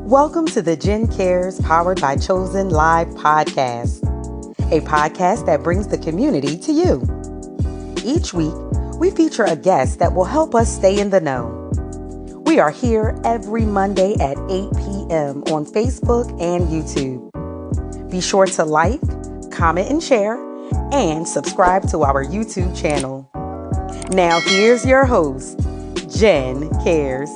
Welcome to the Gen Cares powered by Chozen Live podcast, a podcast that brings the community to you. Each week, we feature a guest that will help us stay in the know. We are here every Monday at 8 p.m. on Facebook and YouTube. Be sure to like, comment, and share, and subscribe to our YouTube channel. Now here's your host, Gen Cares.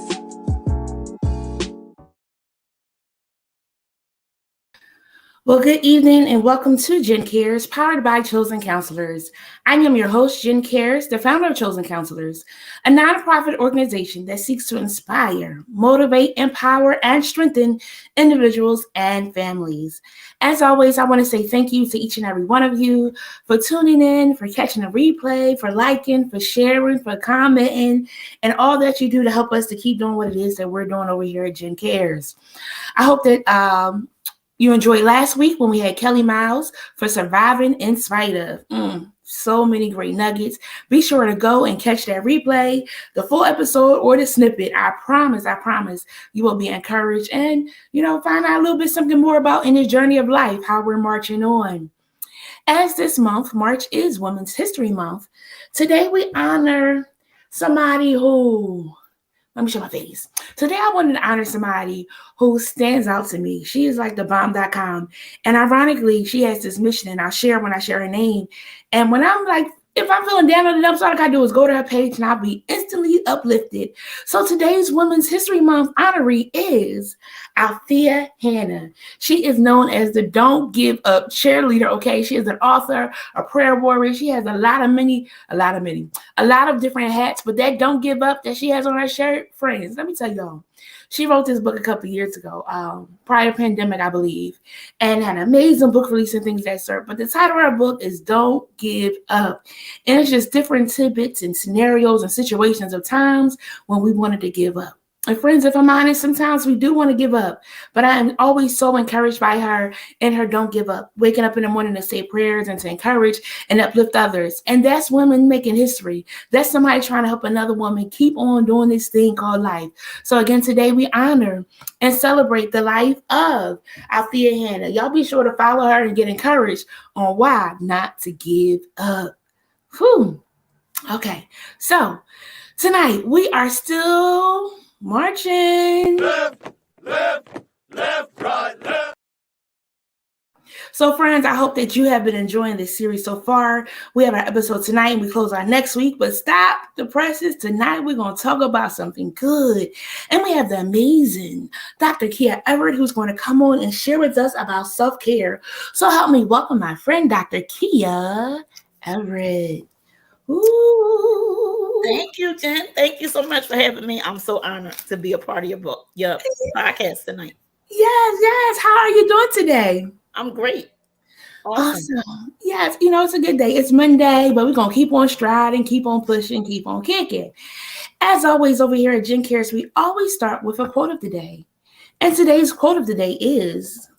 Well, good evening and welcome to Gen Cares, powered by Chozen Counselors. I am your host, Gen Cares, the founder of Chozen Counselors, a nonprofit organization that seeks to inspire, motivate, empower, and strengthen individuals and families. As always, I want to say thank you to each and every one of you for tuning in, for catching a replay, for liking, for sharing, for commenting, and all that you do to help us to keep doing what it is that we're doing over here at Gen Cares. I hope that you enjoyed last week when we had Kelly Miles for Surviving in Spite of. So many great nuggets. Be sure to go and catch that replay, the full episode or the snippet. I promise you will be encouraged and, find out a little bit something more about in this journey of life, how we're marching on. As this month, March is Women's History Month, today we honor somebody who... Let me show my face. Today, I wanted to honor somebody who stands out to me. She is like the bomb.com. And ironically, she has this mission, and I'll share when I share her name. And when I'm like, if I'm feeling down on the dumps, all I gotta do is go to her page and I'll be instantly uplifted. So today's Women's History Month honoree is Althea Hannah. She is known as the Don't Give Up cheerleader, okay? She is an author, a prayer warrior. She has a lot of different hats, but that Don't Give Up that she has on her shirt, friends, let me tell y'all. She wrote this book a couple years ago, prior to pandemic, I believe, and had an amazing book release and things of that sort. But the title of her book is Don't Give Up. And it's just different tidbits and scenarios and situations of times when we wanted to give up. And friends, if I'm honest, sometimes we do want to give up, but I am always so encouraged by her and her don't give up, waking up in the morning to say prayers and to encourage and uplift others. And that's women making history. That's somebody trying to help another woman keep on doing this thing called life. So again, today we honor and celebrate the life of Althea Hannah. Y'all be sure to follow her and get encouraged on why not to give up. Whew. Okay, so tonight we are still marching. Left, right, left. So friends, I hope that you have been enjoying this series so far. We have our episode tonight and we close our next week, but stop the presses. Tonight we're going to talk about something good. And we have the amazing Dr. Kia Everett, who's going to come on and share with us about self-care. So help me welcome my friend, Dr. Kia Everett. Ooh. Thank you, Jen. Thank you so much for having me. I'm so honored to be a part of your podcast tonight. Yes. How are you doing today? I'm great. Awesome. Yes, it's a good day. It's Monday, but we're going to keep on striding, keep on pushing, keep on kicking. As always, over here at Gen Cares, we always start with a quote of the day. And today's quote of the day is,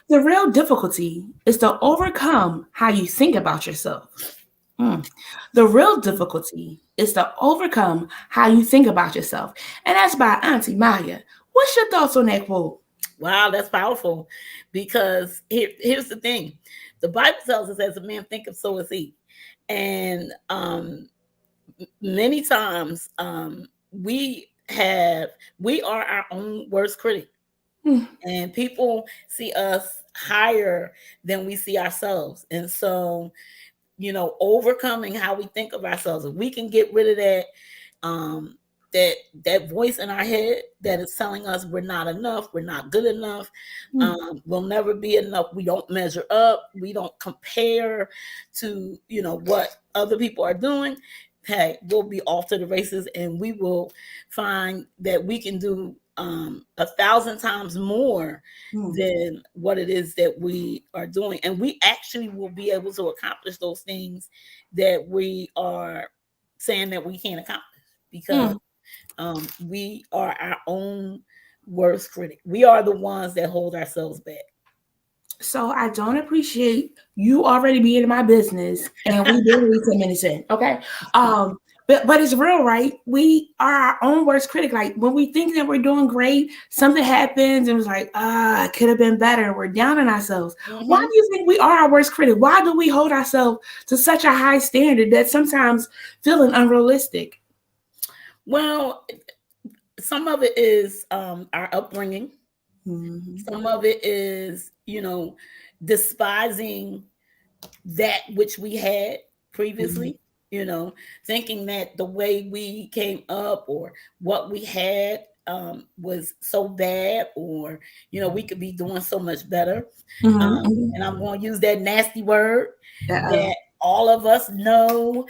"The real difficulty is to overcome how you think about yourself." The real difficulty is to overcome how you think about yourself. And that's by Auntie Maya. What's your thoughts on that quote? Wow, that's powerful. Because here's the thing. The Bible tells us, as a man thinketh, so is he. And many times we are our own worst critic. And people see us higher than we see ourselves. And so, overcoming how we think of ourselves, if we can get rid of that voice in our head that is telling us we're not enough, we're not good enough, we'll never be enough, we don't measure up, we don't compare to what other people are doing, hey, we'll be off to the races, and we will find that we can do 1,000 times more than what it is that we are doing. And we actually will be able to accomplish those things that we are saying that we can't accomplish, because we are our own worst critic. We are the ones that hold ourselves back. So I don't appreciate you already being in my business, and we barely 10 minutes in. Okay. But it's real, right? We are our own worst critic. Like when we think that we're doing great, something happens and it's like, it could have been better. We're down on ourselves. Mm-hmm. Why do you think we are our worst critic? Why do we hold ourselves to such a high standard that sometimes feeling unrealistic? Well, some of it is our upbringing. Mm-hmm. Some of it is, despising that which we had previously, thinking that the way we came up or what we had was so bad, or, we could be doing so much better. Mm-hmm. And I'm going to use that nasty word Uh-oh. that all of us know.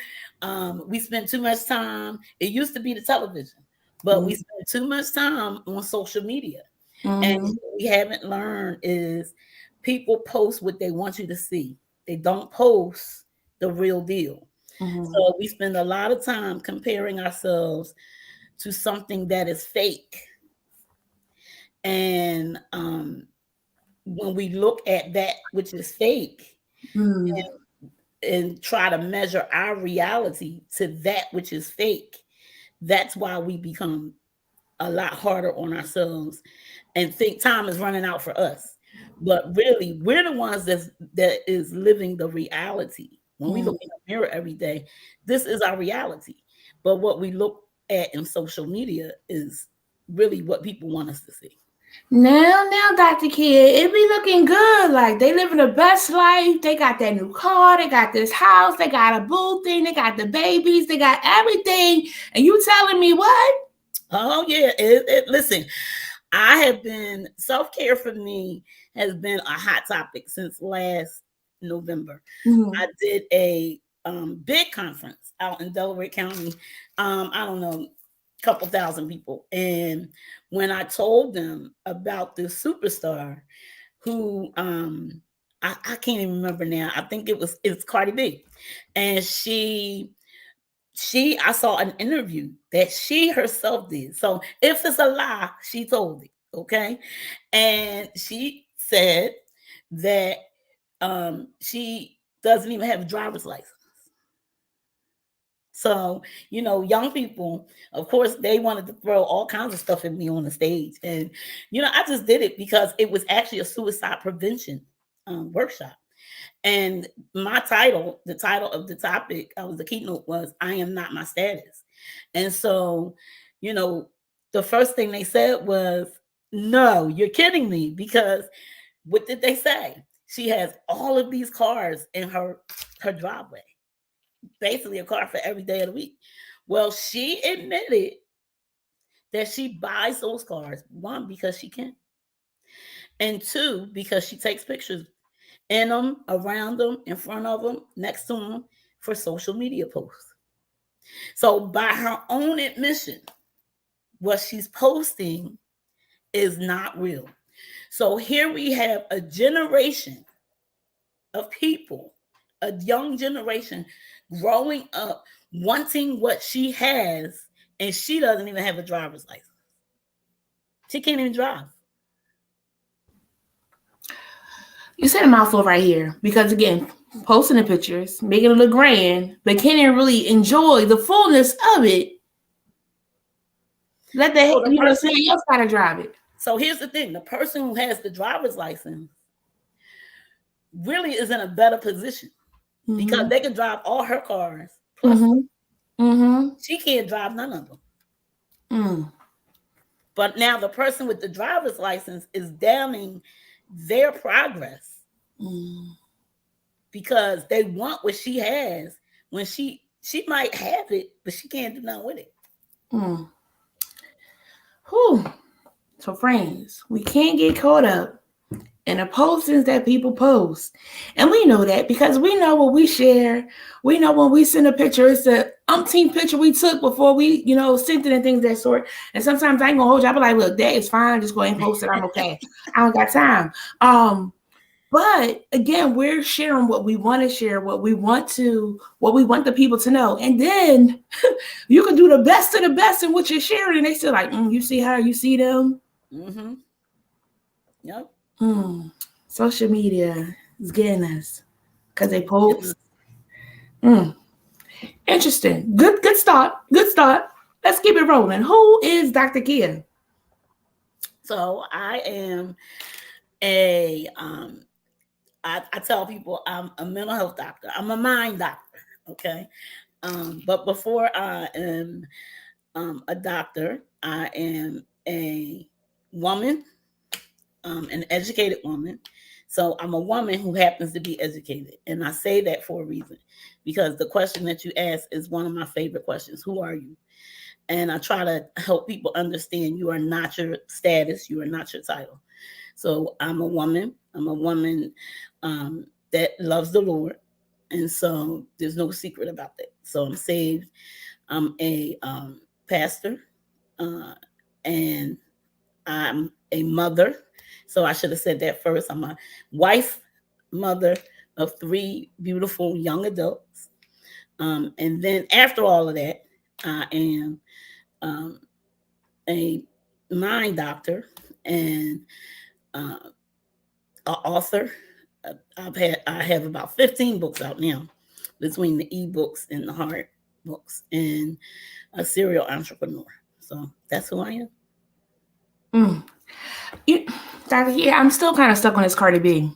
We spend too much time. It used to be the television, but we spend too much time on social media. And Mm-hmm. what we haven't learned is people post what they want you to see. They don't post the real deal. Mm-hmm. So we spend a lot of time comparing ourselves to something that is fake. And when we look at that which is fake Mm-hmm. and try to measure our reality to that which is fake, that's why we become a lot harder on ourselves and think time is running out for us. But really, we're the ones that is living the reality. When we look in the mirror every day, this is our reality. But what we look at in social media is really what people want us to see. Now, Dr. Kid, it be looking good. Like they living the best life. They got that new car. They got this house. They got a boo thing. They got the babies. They got everything. And you telling me what? Oh yeah, listen. I have been self-care for me has been a hot topic since last November. Mm-hmm. I did a big conference out in Delaware County. I don't know, a couple thousand people. And when I told them about this superstar who I can't even remember now. I think it's Cardi B. And I saw an interview that she herself did. So if it's a lie, she told it. Okay. And she said that she doesn't even have a driver's license. So, young people, of course, they wanted to throw all kinds of stuff at me on the stage. And, I just did it because it was actually a suicide prevention workshop. And my title, the title of the topic, the keynote was, I am not my status. And so, the first thing they said was, no, you're kidding me. Because what did they say? She has all of these cars in her driveway, basically a car for every day of the week. Well, she admitted that she buys those cars, one, because she can, and two, because she takes pictures in them, around them, in front of them, next to them for social media posts. So by her own admission, what she's posting is not real. So here we have a generation of people, a young generation growing up wanting what she has, and she doesn't even have a driver's license. She can't even drive. You said a mouthful right here because again, posting the pictures, making it look grand, but can't even really enjoy the fullness of it. Let somebody else gotta drive it. So here's the thing: the person who has the driver's license really is in a better position because they can drive all her cars. Plus, she can't drive none of them. But now the person with the driver's license is damning their progress because they want what she has when she might have it, but she can't do nothing with it. Whew. So friends, we can't get caught up in the postings that people post. And we know that because we know what we share. We know when we send a picture, it's the umpteenth picture we took before we, sent it and things of that sort. And sometimes I ain't gonna hold you. I'll be like, look, that is fine. Just go ahead and post it. I'm okay. I don't got time. But again, we're sharing what we want to share, what we want the people to know. And then you can do the best of the best in what you're sharing. And they still like, you see her, you see them. Mm-hmm. Yep. Social media is getting us because they post. Interesting. Good start. Good start. Let's keep it rolling. Who is Dr. Kia? So I am a I tell people I'm a mental health doctor. I'm a mind doctor. Okay. But before I am a doctor, I am a woman, an educated woman. So I'm a woman who happens to be educated. And I say that for a reason because the question that you asked is one of my favorite questions. Who are you? And I try to help people understand you are not your status, you are not your title. So I'm a woman. I'm a woman that loves the Lord. And so there's no secret about that. So I'm saved. I'm a pastor and I'm a mother. So I should have said that first. I'm a wife, mother of 3 beautiful young adults. And then after all of that, I am um, a mind doctor and uh, an author. I have about 15 books out now between the ebooks and the hard books, and a serial entrepreneur. So that's who I am. You, Dr. Kia, I'm still kind of stuck on this Cardi B.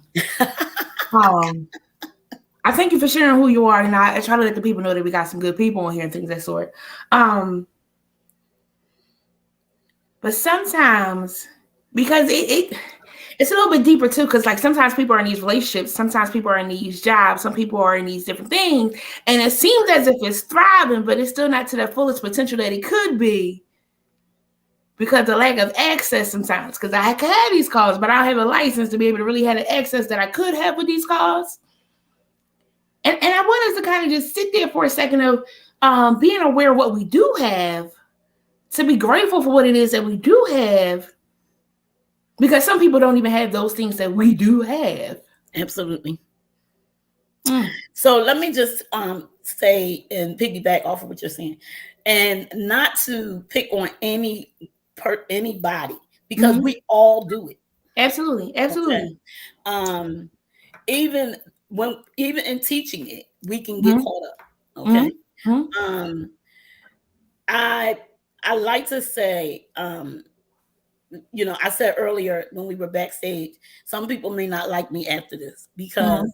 I thank you for sharing who you are, and I try to let the people know that we got some good people on here and things of that sort. But sometimes, because it's a little bit deeper too, because like sometimes people are in these relationships, sometimes people are in these jobs, some people are in these different things, and it seems as if it's thriving, but it's still not to the fullest potential that it could be because the lack of access sometimes. Because I can have these calls, but I don't have a license to be able to really have the access that I could have with these calls. And I want us to kind of just sit there for a second of being aware of what we do have, to be grateful for what it is that we do have, because some people don't even have those things that we do have. Absolutely. So let me just say and piggyback off of what you're saying, and not to pick on anybody because we all do it. Absolutely. Okay? Even in teaching it, we can get caught up. Okay. I like to say, I said earlier when we were backstage, some people may not like me after this because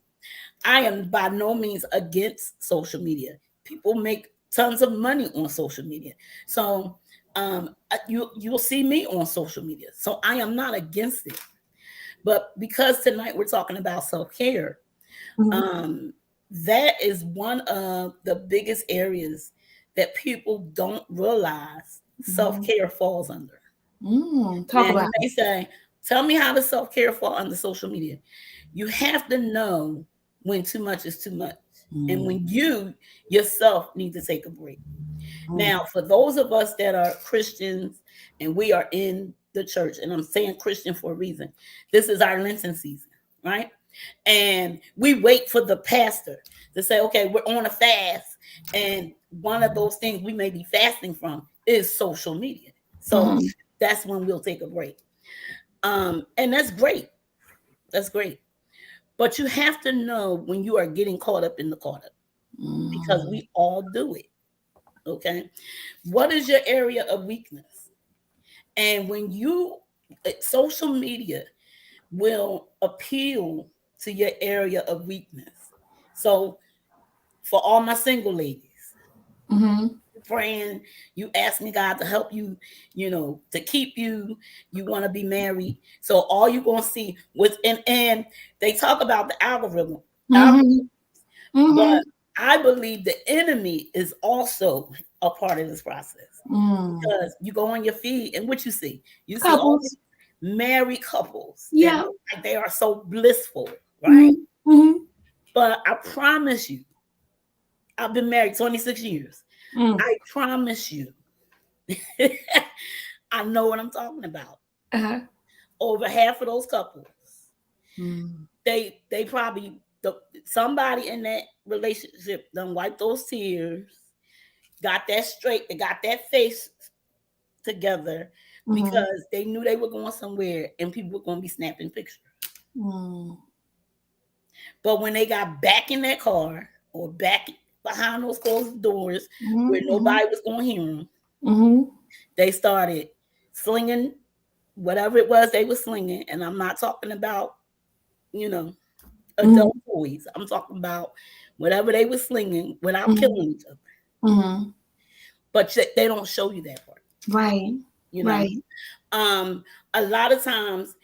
I am by no means against social media. People make tons of money on social media. So you'll see me on social media. So I am not against it. But because tonight we're talking about self-care, that is one of the biggest areas that people don't realize self-care falls under. Talk about they say, tell me how does self-care fall under social media? You have to know when too much is too much and when you yourself need to take a break. Now, for those of us that are Christians and we are in the church, and I'm saying Christian for a reason, this is our Lenten season, right? And we wait for the pastor to say, okay, we're on a fast. And one of those things we may be fasting from is social media. So that's when we'll take a break. And that's great. That's great. But you have to know when you are getting caught up in the caught up because we all do it. Okay. What is your area of weakness? And when social media will appeal to your area of weakness. So for all my single ladies, praying, you ask me God to help you, to keep you, you want to be married. So all you're going to see and they talk about the algorithm. But I believe the enemy is also a part of this process because you go on your feed and what you see all these married couples that look like they are so blissful, right? But I promise you, I've been married 26 years. I promise you, I know what I'm talking about. Over half of those couples, they probably somebody in that relationship done wiped those tears, got that straight, they got that face together because they knew they were going somewhere and people were going to be snapping pictures. But when they got back in that car or back behind those closed doors where nobody was going to hear them. They started slinging whatever it was they were slinging. And I'm not talking about, adult toys. I'm talking about whatever they were slinging without killing each other. But they don't show you that part. Right. Right. A lot of times,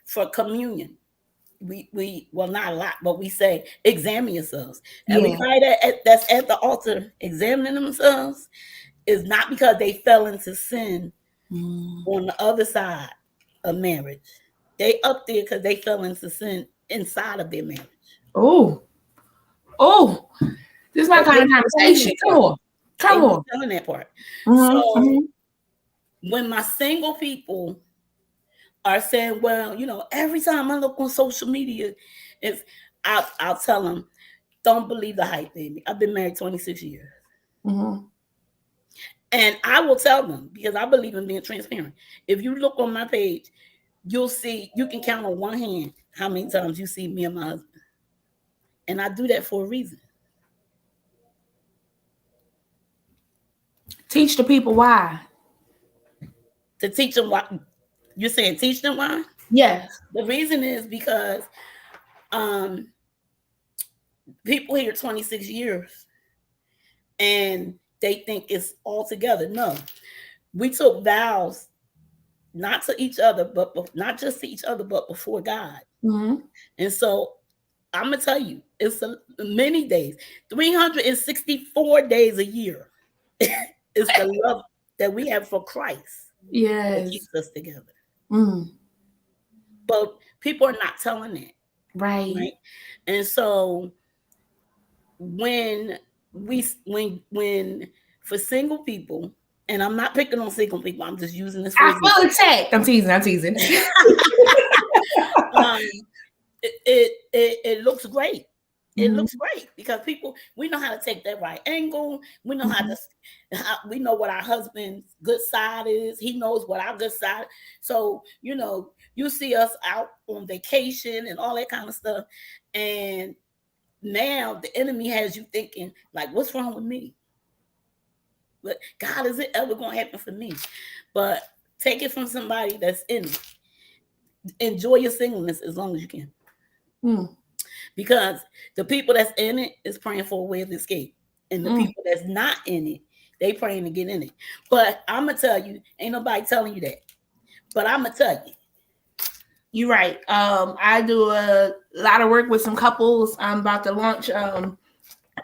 for communion, we well, not a lot, but we say examine yourselves. Everybody that's at the altar examining themselves is not because they fell into sin on the other side of marriage. They up there because they fell into sin inside of their marriage. Oh, this is my kind of conversation. Come on. Telling that part. So when my single people are saying, well, every time I look on social media, I'll tell them, don't believe the hype, baby. I've been married 26 years. And I will tell them, because I believe in being transparent. If you look on my page, you'll see, you can count on one hand how many times you see me and my husband. And I do that for a reason. Teach the people why. To teach them why. You're saying teach them why? Yes. The reason is because people here 26 years and they think it's all together. No. We took vows not to each other, but not just to each other, but before God. And so I'm going to tell you, it's many days, 364 days a year. It's the love that we have for Christ that keeps us together. But people are not telling that. Right. And so when for single people, and I'm not picking on single people, I'm just using this. I feel attacked. I'm teasing. It looks great. It looks great because we know how to take that right angle. We know we know what our husband's good side is. He knows what our good side. So, you see us out on vacation and all that kind of stuff. And now the enemy has you thinking, like, what's wrong with me? But God, is it ever going to happen for me? But take it from somebody that's in it. Enjoy your singleness as long as you can. Because the people that's in it is praying for a way of escape. And the people that's not in it, they praying to get in it. But I'm going to tell you, ain't nobody telling you that. But I'm going to tell you. You're right. I do a lot of work with some couples. I'm about to launch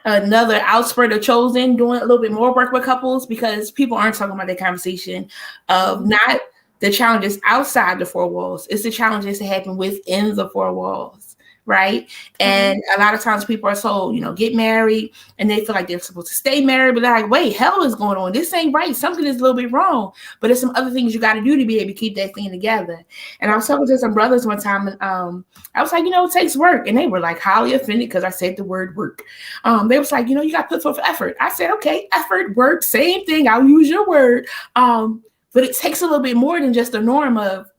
another outspread of Chozen, doing a little bit more work with couples because people aren't talking about that conversation of not the challenges outside the four walls. It's the challenges that happen within the four walls. Right. And a lot of times people are told, get married and they feel like they're supposed to stay married. But they're like, wait, hell is going on. This ain't right. Something is a little bit wrong. But there's some other things you got to do to be able to keep that thing together. And I was talking to some brothers one time and I was like, it takes work. And they were like highly offended because I said the word work. They was like, you got to put forth effort. I said, okay, effort, work, same thing. I'll use your word. But it takes a little bit more than just the norm of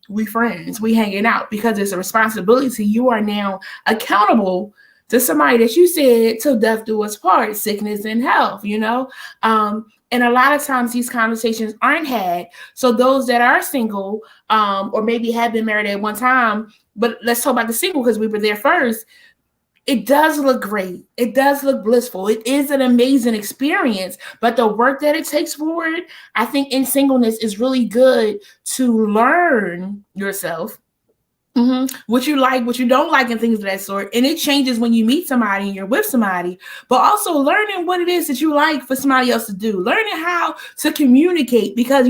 we friends, we hanging out, because it's a responsibility. You are now accountable to somebody that you said till death do us part, sickness and health, and a lot of times these conversations aren't had. So those that are single, or maybe have been married at one time, but let's talk about the single because we were there first. It does look great. It does look blissful. It is an amazing experience, but the work that it takes forward, I think in singleness is really good to learn yourself, what you like, what you don't like, and things of that sort. And it changes when you meet somebody and you're with somebody, but also learning what it is that you like for somebody else to do, learning how to communicate, because,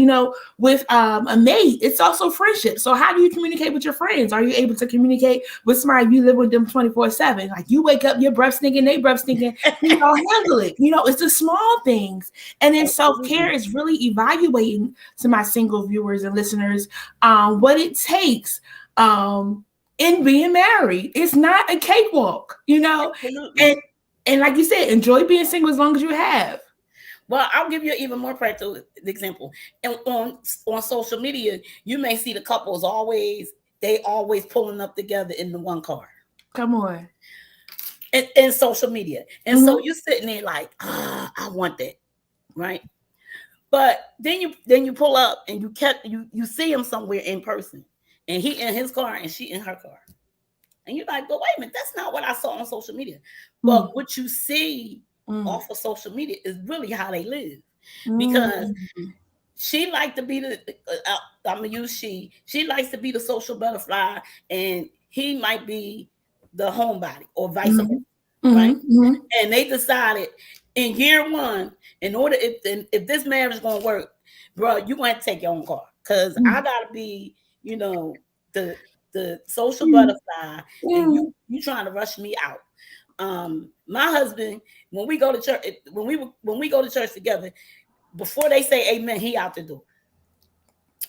with a mate, it's also friendship. So how do you communicate with your friends? Are you able to communicate with somebody you live with them 24/7? Like you wake up, your breath stinking, they breath stinking, you all handle it. It's the small things. And then self-care is really evaluating, to my single viewers and listeners, what it takes in being married. It's not a cakewalk, and like you said, enjoy being single as long as you have. Well, I'll give you an even more practical example. And on social media, you may see the couples always pulling up together in the one car. Come on. in social media. And so you're sitting there like, I want that, right? But then you pull up and you see him somewhere in person, and he in his car and she in her car. And you're like, but wait a minute, that's not what I saw on social media. But what you see off of social media is really how they live. Because she liked to be I'm gonna use she likes to be the social butterfly, and he might be the homebody, or vice versa, right? And they decided in year one, in order if this marriage is gonna work, bro, you gonna have to take your own car, because I gotta be, the social butterfly, and you trying to rush me out. My husband, when we go to church, when we go to church together, before they say amen, he out the door.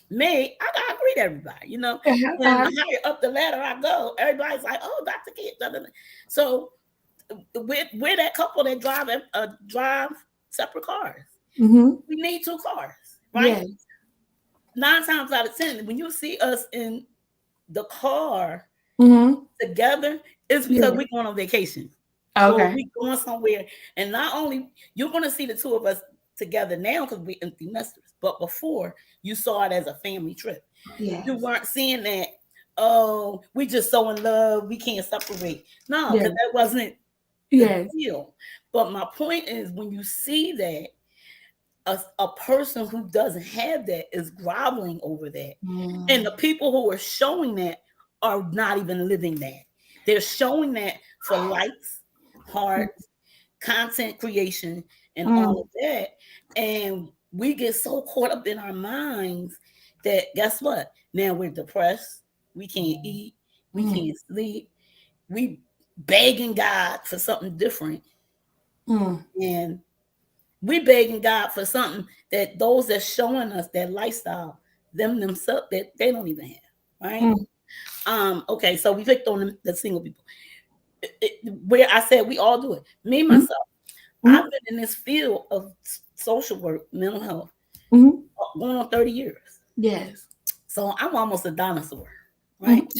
Me, I gotta greet everybody, and the higher up the ladder I go, everybody's like, "Oh, Dr. Kid." So we're that couple that drive separate cars. We need two cars, right? Yes. 9 times out of 10, when you see us in the car together, it's because we're going on vacation. Okay. Or we going somewhere, and not only you're going to see the two of us together now because we're empty nesters, but before you saw it as a family trip. Yes. You weren't seeing that, oh, we just so in love, we can't separate. No, because that wasn't the deal. But my point is, when you see that, a person who doesn't have that is groveling over that. And the people who are showing that are not even living that. They're showing that for likes, hearts, content creation, and all of that. And we get so caught up in our minds that, guess what? Now we're depressed. We can't eat. We can't sleep. We begging God for something different. And we begging God for something that those that's showing us that lifestyle, themselves, that they don't even have, right? Okay, so we picked on the single people. Where I said we all do it. Me, myself, I've been in this field of social work, mental health, going on 30 years. Yes. So I'm almost a dinosaur, right?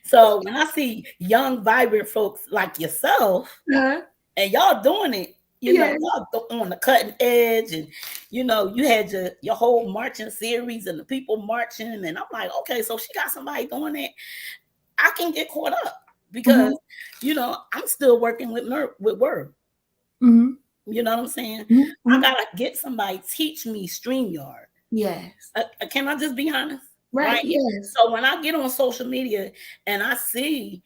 So when I see young, vibrant folks like yourself, and y'all doing it, y'all on the cutting edge, and you had your whole marching series and the people marching, and I'm like, okay, so she got somebody doing it. I can get caught up because I'm still working with Word. You know what I'm saying? I gotta get somebody teach me StreamYard. Yes. Can I just be honest? Right. Yes. So when I get on social media and I see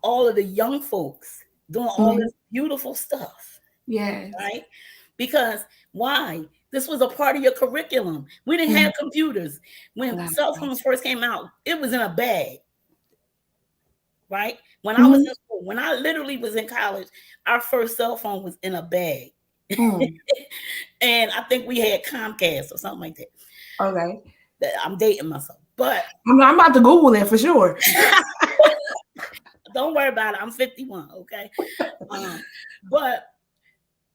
all of the young folks doing all this beautiful stuff. Yes. Right? Because why? This was a part of your curriculum. We didn't have computers. When cell phones first came out, it was in a bag. Right? When I was in school, when I literally was in college, our first cell phone was in a bag. And I think we had Comcast or something like that. Okay. I'm dating myself. But I'm about to Google that for sure. Don't worry about it. I'm 51, okay? But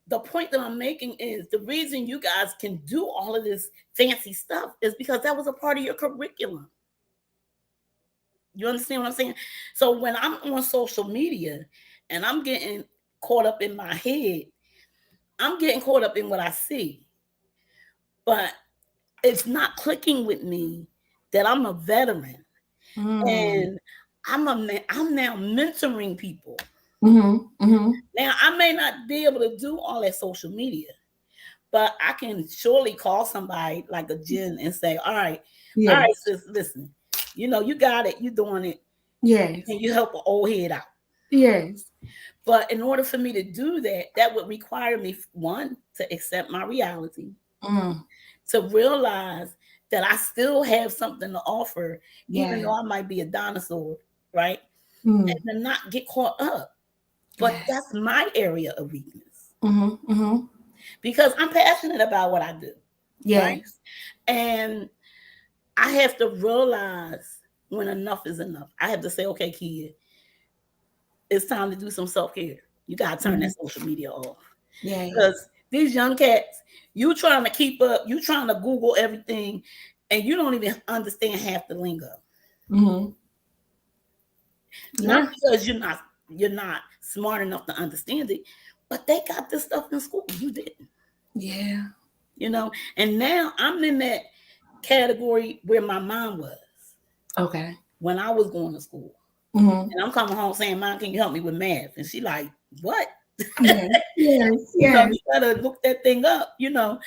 the point that I'm making is the reason you guys can do all of this fancy stuff is because that was a part of your curriculum. You understand what I'm saying? So when I'm on social media and I'm getting caught up in my head, I'm getting caught up in what I see. But it's not clicking with me that I'm a veteran. And I'm now mentoring people. Now I may not be able to do all that social media, but I can surely call somebody like a Jen and say, all right, sis, listen, you got it, you doing it. Yes. And you help an old head out. Yes. But in order for me to do that, that would require me, one, to accept my reality, to realize that I still have something to offer, even though I might be a dinosaur, right? And to not get caught up. But that's my area of weakness. Because I'm passionate about what I do. Yes. Right? And I have to realize when enough is enough. I have to say, okay, kid, it's time to do some self-care. You got to turn that social media off. Yeah. Because these young cats, you trying to keep up, you trying to Google everything, and you don't even understand half the lingo. Not because you're not you're not smart enough to understand it. But they got this stuff in school. You didn't. Yeah. You know, and now I'm in that category where my mom was. Okay. When I was going to school. Mm-hmm. And I'm coming home saying, Mom, can you help me with math? And she like, what? Yes. Yes. You know, Yes. you gotta look that thing up, you know.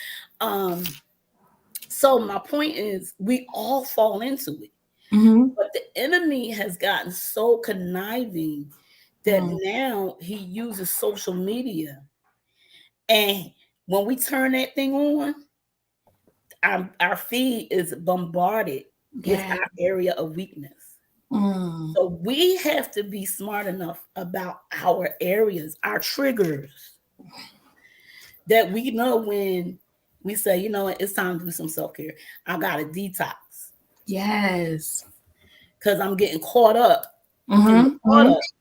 So my point is we all fall into it. Mm-hmm. But the enemy has gotten so conniving that now he uses social media. And when we turn that thing on, our feed is bombarded with Yeah. our area of weakness. So we have to be smart enough about our areas, our triggers, that we know when we say, you know what, it's time to do some self-care. I got to detox Yes. because I'm getting caught up in the product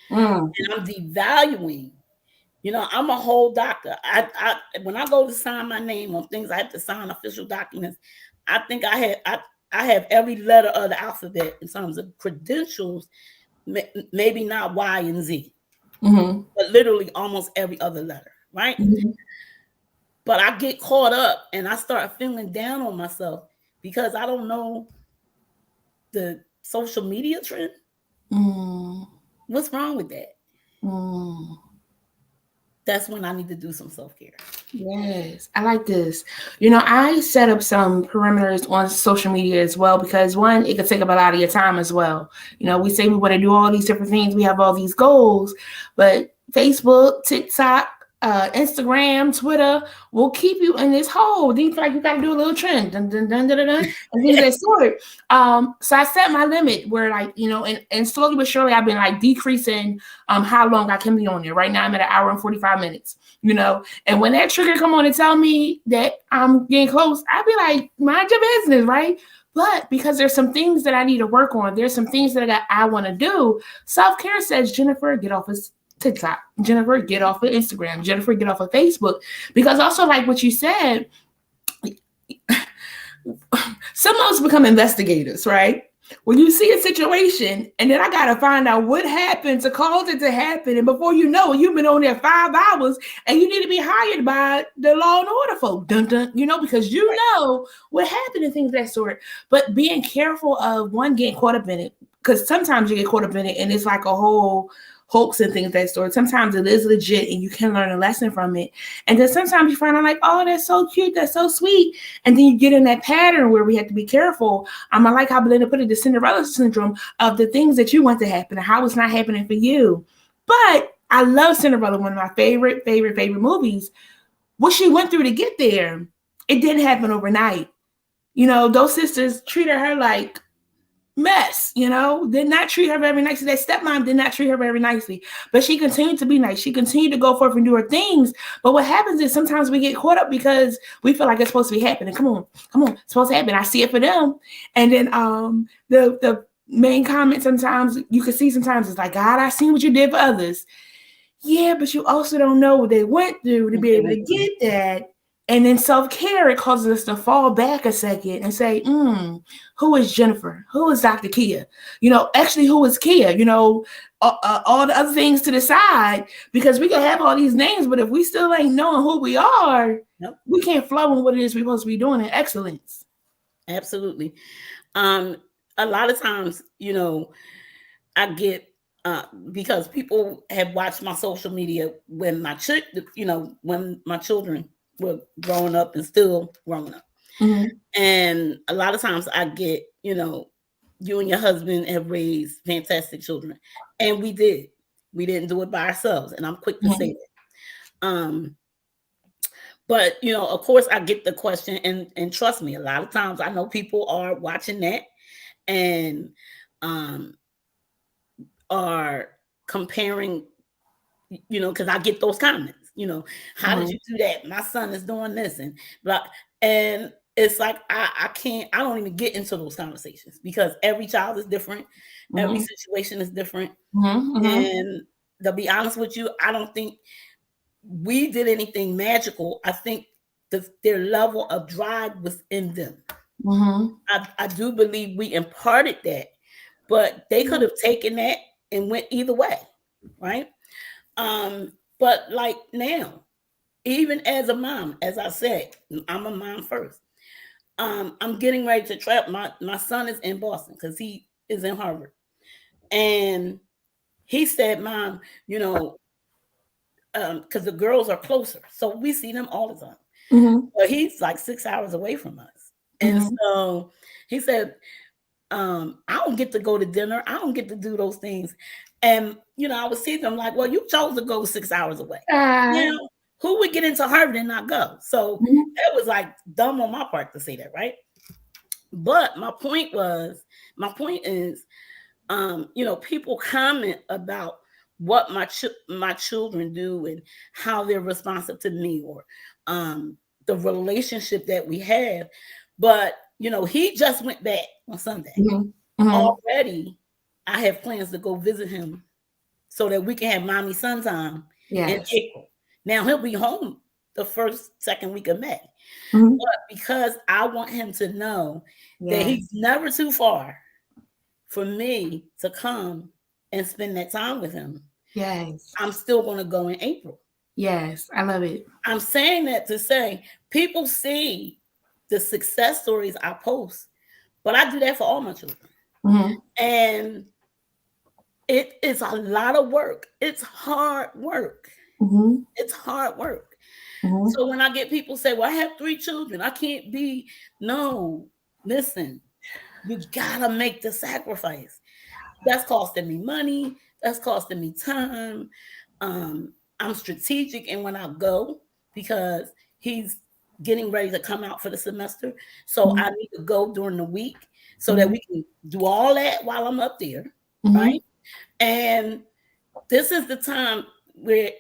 and I'm devaluing. You know, I'm a whole doctor. I when I go to sign my name on things, I have to sign official documents. I think I have every letter of the alphabet in terms of credentials, maybe not Y and Z, but literally almost every other letter, right? But I get caught up and I start feeling down on myself because I don't know the social media trend. What's wrong with that? That's when I need to do some self-care. Yes, I like this. You know, I set up some perimeters on social media as well because one, it could take up a lot of your time as well. You know, we say we want to do all these different things, we have all these goals, but Facebook, TikTok, Instagram, Twitter will keep you in this hole. Then you feel like you got to do a little trend, dun, dun, dun, dun, dun, dun, and things that sort. So I set my limit where, like, you know, and slowly but surely I've been like decreasing how long I can be on there. Right now I'm at 1 hour and 45 minutes. You know, and when that trigger come on and tell me that I'm getting close, I'd be like, mind your business, right? But because there's some things that I need to work on, there's some things that I want to do. Self-care says, Jennifer, get off of TikTok. Jennifer, get off of Instagram. Jennifer, get off of Facebook. Because also, like what you said, some of us become investigators, right? When you see a situation and then I got to find out what happened to cause it to happen. And before you know it, you've been on there 5 hours and you need to be hired by the law and order folk, dun, dun, you know, because you know what happened and things of that sort. But being careful of one, getting caught up in it, because sometimes you get caught up in it and it's like a whole hoax and things of that sort. Sometimes it is legit and you can learn a lesson from it. And then sometimes you find out like, oh, that's so cute, that's so sweet. And then you get in that pattern where we have to be careful. I like how Belinda put it, the Cinderella syndrome of the things that you want to happen and how it's not happening for you. But I love Cinderella, one of my favorite movies. What she went through to get there, it didn't happen overnight. You know, those sisters treated her like mess, you know, did not treat her very nicely. That stepmom did not treat her very nicely, but she continued to be nice. She continued to go forth and do her things. But what happens is sometimes we get caught up because we feel like it's supposed to be happening. Come on, it's supposed to happen. I see it for them. And then the main comment sometimes you can see sometimes it's like, God, I seen what you did for others. Yeah, but you also don't know what they went through to be able to get that. And then self-care, it causes us to fall back a second and say, who is Jennifer? Who is Dr. Kia? You know, actually, who is Kia? You know, all the other things to the side, because we can have all these names, but if we still ain't knowing who we are, we can't flow in what it is we're supposed to be doing in excellence. Absolutely. A lot of times, you know, I get, because people have watched my social media when my children were growing up and still growing up. And a lot of times I get, you know, you and your husband have raised fantastic children. And we did. We didn't do it by ourselves. And I'm quick to say that. But, you know, of course, I get the question. And trust me, a lot of times I know people are watching that and are comparing, you know, because I get those comments. You know, how did you do that? My son is doing this and blah. And it's like I don't even get into those conversations because every child is different, every situation is different. And to be honest with you, I don't think we did anything magical. I think their level of drive was in them. I do believe we imparted that, but they could have taken that and went either way. right? But like now, even as a mom, as I said, I'm a mom first. I'm getting ready to travel. My son is in Boston because he is in Harvard, and he said, "Mom, you know, because the girls are closer, so we see them all the time. Mm-hmm. But he's like 6 hours away from us, and Mm-hmm. so he said, I don't get to go to dinner. I don't get to do those things." And I was seeing them like, "Well, you chose to go 6 hours away. Now, who would get into Harvard and not go?" So Mm-hmm. it was like dumb on my part to say that, right? But my point is, people comment about what my children do and how they're responsive to me, or the relationship that we have. But he just went back on Sunday. Mm-hmm. Mm-hmm. Already, I have plans to go visit him so that we can have mommy son time in Yes. April. Now he'll be home the second week of May. Mm-hmm. But because I want him to know that Yes. he's never too far for me to come and spend that time with him, Yes. I'm still going to go in April. Yes. I love it. I'm saying that to say people see the success stories I post, but I do that for all my children. Mm-hmm. And it is a lot of work. It's hard work. Mm-hmm. It's hard work. Mm-hmm. So when I get people say, "Well, I have 3 children. I can't be," no, listen, you gotta make the sacrifice. That's costing me money. That's costing me time. I'm strategic in when I go because he's getting ready to come out for the semester. So Mm-hmm. I need to go during the week so that Mm-hmm. we can do all that while I'm up there. Mm-hmm. Right. And this is the time where,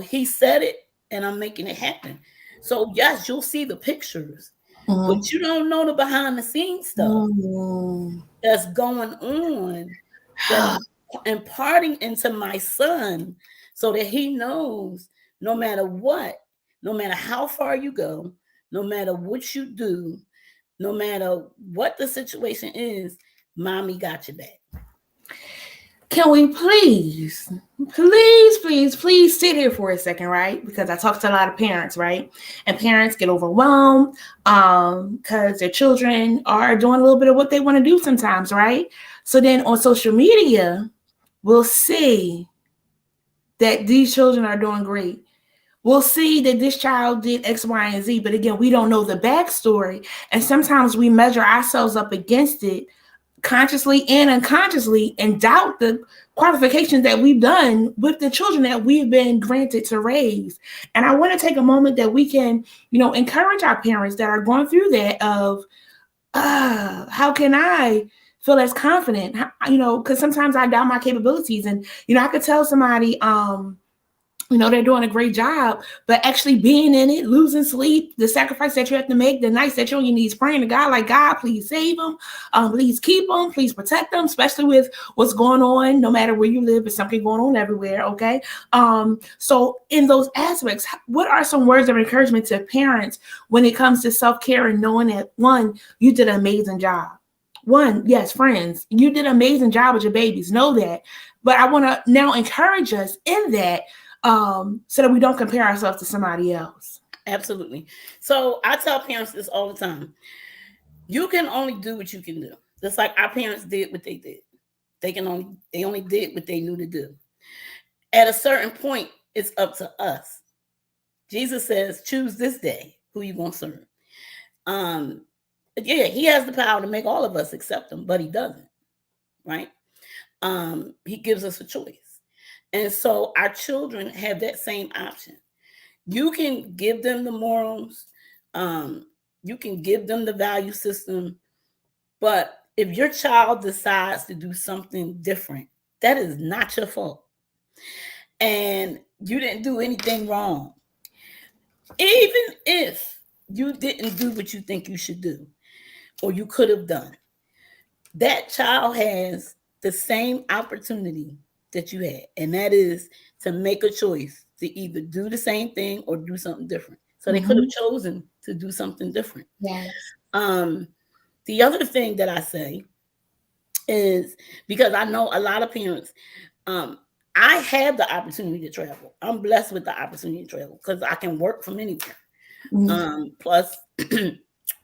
he said it and I'm making it happen. So yes, you'll see the pictures, but Mm-hmm. you don't know the behind the scenes stuff Mm-hmm. that's going on, that I'm imparting into my son so that he knows no matter what, no matter how far you go, no matter what you do, no matter what the situation is, mommy got your back. Can we please sit here for a second, right? Because I talk to a lot of parents, right? And parents get overwhelmed because their children are doing a little bit of what they want to do sometimes, right? So then on social media, we'll see that these children are doing great. We'll see that this child did X, Y, and Z, but again, we don't know the backstory. And sometimes we measure ourselves up against it consciously and unconsciously and doubt the qualifications that we've done with the children that we've been granted to raise. And I want to take a moment that we can, encourage our parents that are going through that of, how can I feel as confident? Because sometimes I doubt my capabilities, and I could tell somebody, they're doing a great job, but actually being in it, losing sleep, the sacrifice that you have to make, the nights that you're on your knees praying to God, like, God, please save them. Please keep them. Please protect them, especially with what's going on, no matter where you live, there's something going on everywhere. Okay. So in those aspects, what are some words of encouragement to parents when it comes to self-care and knowing that, one, you did an amazing job? One, yes, friends, you did an amazing job with your babies. Know that. But I want to now encourage us in that, so that we don't compare ourselves to somebody else. Absolutely. So I tell parents this all the time. You can only do what you can do. Just like our parents did what they did. They only did what they knew to do. At a certain point, it's up to us. Jesus says, choose this day who you going to serve. Yeah, he has the power to make all of us accept him, but he doesn't, right? He gives us a choice. And so our children have that same option. You can give them the morals, you can give them the value system, but if your child decides to do something different, that is not your fault. And you didn't do anything wrong. Even if you didn't do what you think you should do or you could have done, that child has the same opportunity that you had, and that is to make a choice to either do the same thing or do something different. So they could have chosen to do something different. Yes. The other thing that I say is, because I know a lot of parents, I have the opportunity to travel. I'm blessed with the opportunity to travel because I can work from anywhere. Plus,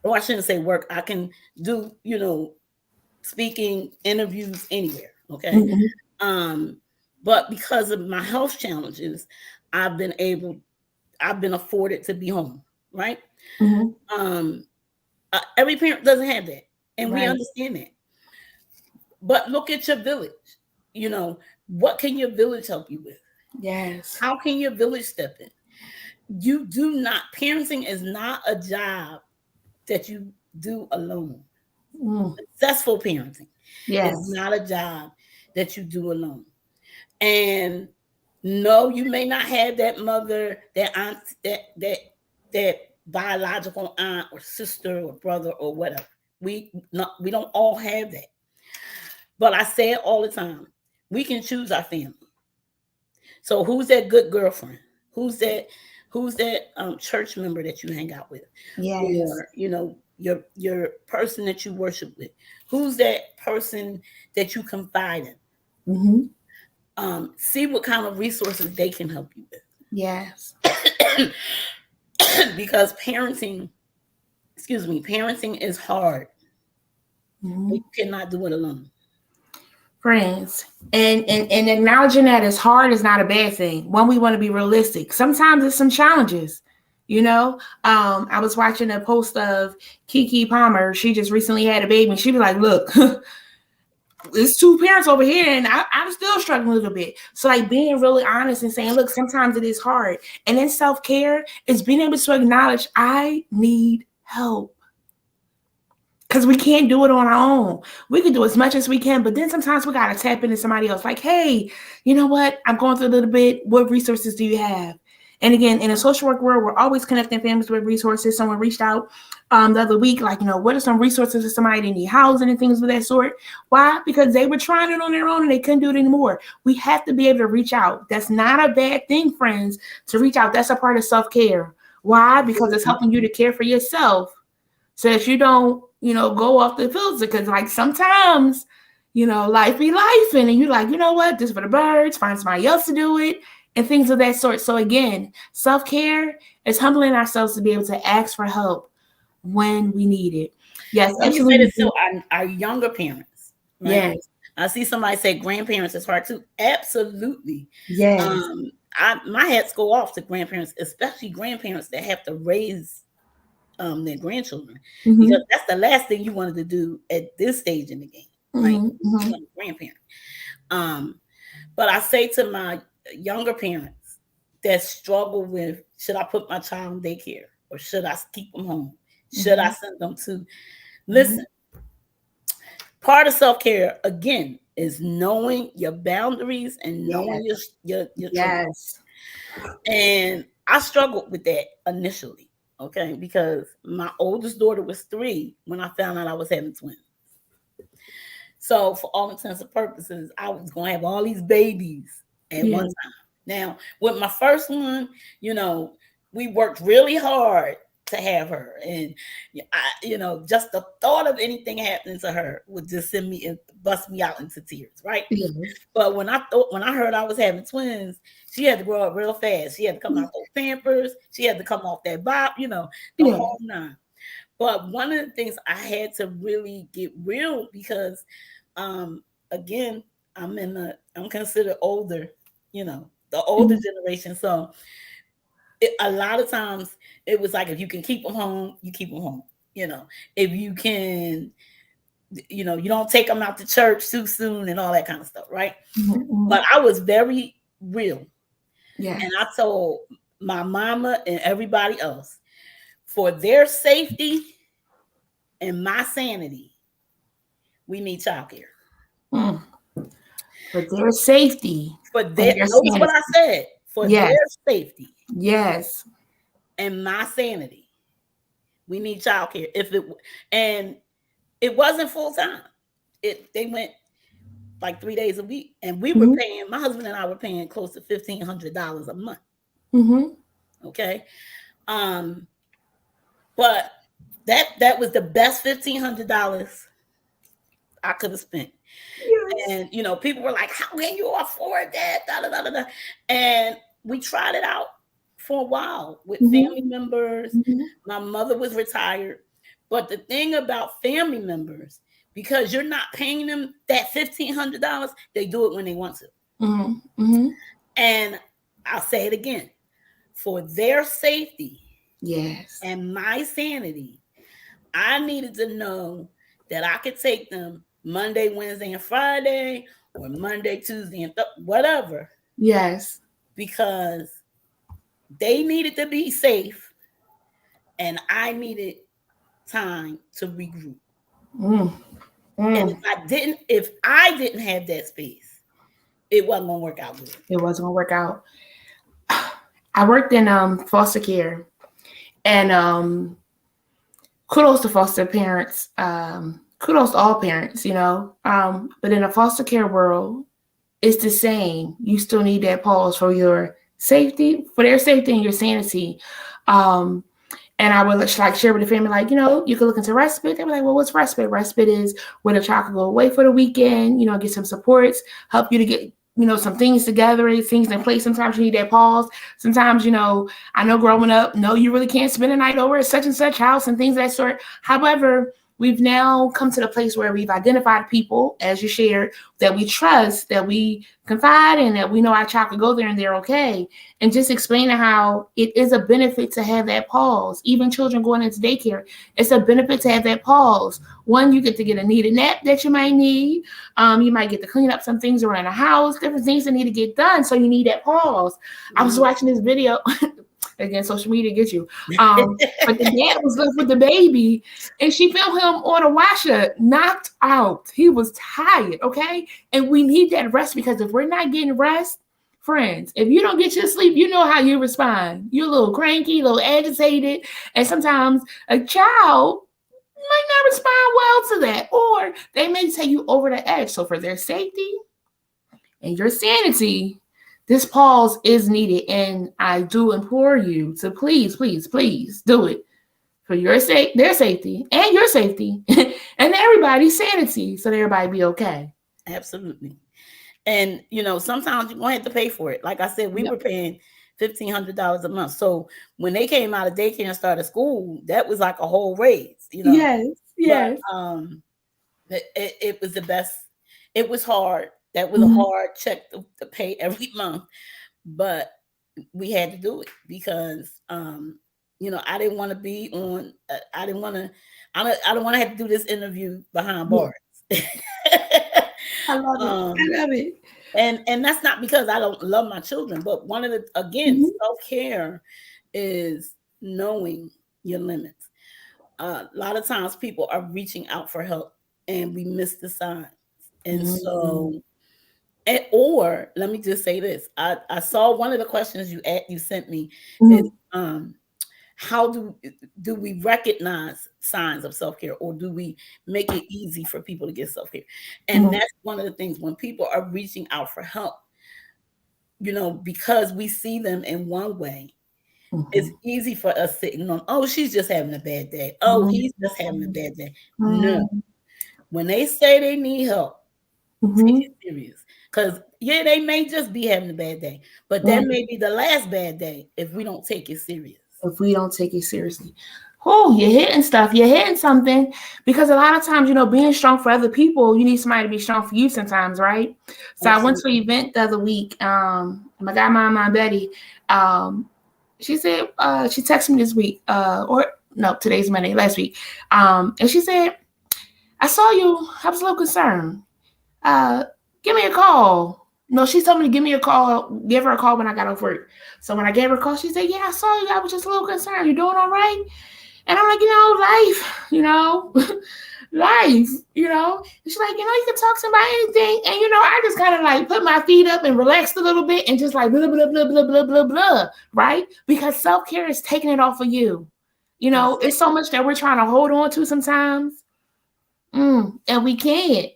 or I shouldn't say work. I can do, speaking interviews anywhere. Okay. But because of my health challenges, I've been afforded to be home. Right. Every parent doesn't have that. And we understand that. But look at your village. What can your village help you with? Yes. How can your village step in? You do not, parenting is not a job that you do alone. Successful parenting is not a job that you do alone. And no, you may not have that mother, that aunt, that biological aunt or sister or brother or whatever. We don't all have that. But I say it all the time. We can choose our family. So who's that good girlfriend? Who's that church member that you hang out with? Yes. Or your person that you worship with? Who's that person that you confide in? See what kind of resources they can help you with. Yes. Because parenting is hard. You cannot do it alone. Friends, and acknowledging that it's hard is not a bad thing. One, we want to be realistic. Sometimes it's some challenges. I was watching a post of Keke Palmer. She just recently had a baby, and she was like, "Look, it's two parents over here, and I'm still struggling a little bit." So, like, being really honest and saying, "Look, sometimes it is hard." And then self-care is being able to acknowledge I need help. Because we can't do it on our own. We can do as much as we can, but then sometimes we got to tap into somebody else. Like, hey, you know what? I'm going through a little bit. What resources do you have? And again, in a social work world, we're always connecting families with resources. Someone reached out the other week, like, what are some resources for somebody that need housing and things of that sort? Why? Because they were trying it on their own and they couldn't do it anymore. We have to be able to reach out. That's not a bad thing, friends, to reach out. That's a part of self-care. Why? Because it's helping you to care for yourself. So if you don't, go off the filter, because like sometimes, life be life, and you're like, you know what, this is for the birds, find somebody else to do it, and things of that sort. So again, self-care is humbling ourselves to be able to ask for help when we need it. Yes, let me say this to our younger parents. Right? Yes. I see somebody say grandparents is hard too. Absolutely. Yes. My hats go off to grandparents, especially grandparents that have to raise their grandchildren, because that's the last thing you wanted to do at this stage in the game, right? Grandparent. But I say to my younger parents that struggle with, should I put my child in daycare or should I keep them home? Should I send them to? Listen, part of self-care again is knowing your boundaries and knowing your yes. And I struggled with that initially. Okay, because my oldest daughter was 3 when I found out I was having twins. So for all intents and purposes, I was going to have all these babies at one time. Now, with my first one, we worked really hard to have her. And, just the thought of anything happening to her would just send me and bust me out into tears, right? Yes. But when I heard I was having twins, she had to grow up real fast. She had to come out those Pampers. She had to come off that bop, the whole nine. But one of the things I had to really get real because, again, I'm considered older, the older generation. So a lot of times it was like, if you can keep them home, you keep them home. If you can, you don't take them out to church too soon and all that kind of stuff, right? But I was very real. And I told my mama and everybody else, for their safety and my sanity, we need childcare. For their safety. Notice what I said. For their safety. Yes. And my sanity, we need childcare. And it wasn't full time. They went like 3 days a week, and we were paying. My husband and I were paying close to $1,500 a month. Okay, but that was the best $1,500 I could have spent. And, people were like, how can you afford that? Da, da, da, da, da. And we tried it out for a while with family members. My mother was retired. But the thing about family members, because you're not paying them that $1,500, they do it when they want to. And I'll say it again, for their safety, yes, and my sanity, I needed to know that I could take them Monday, Wednesday, and Friday, or Monday, Tuesday, and whatever. Yes. Because they needed to be safe, and I needed time to regroup. And if I didn't have that space, it wasn't gonna work out good. It wasn't gonna work out. I worked in foster care, and kudos to foster parents. Kudos to all parents, but in a foster care world, it's the same. You still need that pause for your safety, for their safety and your sanity. And I would like share with the family, like, you can look into respite. They were like, well, what's respite? Respite is where the child can go away for the weekend, get some supports, help you to get, some things together, things in place. Sometimes you need that pause. Sometimes, I know growing up, no, you really can't spend a night over at such and such house and things of that sort. However, we've now come to the place where we've identified people, as you shared, that we trust, that we confide in, that we know our child could go there and they're okay. And just explaining how it is a benefit to have that pause. Even children going into daycare, it's a benefit to have that pause. One, you get to get a needed nap that you might need. You might get to clean up some things around the house, different things that need to get done. So you need that pause. I was watching this video. Again, social media gets you. But the dad was left with the baby, and she found him on a washer, knocked out. He was tired, okay? And we need that rest, because if we're not getting rest, friends, if you don't get your sleep, you know how you respond. You're a little cranky, a little agitated, and sometimes a child might not respond well to that, or they may take you over the edge. So for their safety and your sanity, this pause is needed, and I do implore you to please, please, please do it for their safety and your safety and everybody's sanity, so that everybody be okay. Absolutely. And, sometimes you're going to have to pay for it. Like I said, we were paying $1,500 a month. So when they came out of daycare and started school, that was like a whole raise, Yes. But, it was the best. It was hard. That was a hard check to pay every month, but we had to do it because, I didn't want to be on. I didn't want to. I don't want to have to do this interview behind bars. I love it. And that's not because I don't love my children, but one of the self-care is knowing your limits. A lot of times people are reaching out for help, and we miss the signs, and so. Or let me just say this. I saw one of the questions you sent me is how do we recognize signs of self-care, or do we make it easy for people to get self-care? And that's one of the things when people are reaching out for help, because we see them in one way, it's easy for us sitting on, oh, she's just having a bad day. Oh, he's just having a bad day. No. When they say they need help, take it serious. Because, they may just be having a bad day, but that may be the last bad day if we don't take it serious. If we don't take it seriously. Oh, you're hitting stuff. You're hitting something. Because a lot of times, being strong for other people, you need somebody to be strong for you sometimes, right? So absolutely. I went to an event the other week. My godmom, Betty, she said, she texted me this week, today's Monday, last week. And she said, I saw you. I was a little concerned. Give me a call. No, she told me to give her a call when I got off work. So when I gave her a call, she said, yeah, I saw you. I was just a little concerned. You doing all right? And I'm like, life, life, and she's like, you can talk to me about anything. And, I just kind of like put my feet up and relaxed a little bit and just like blah, blah, blah, blah, blah, blah, blah, right? Because self-care is taking it off of you. It's so much that we're trying to hold on to sometimes. And we can't.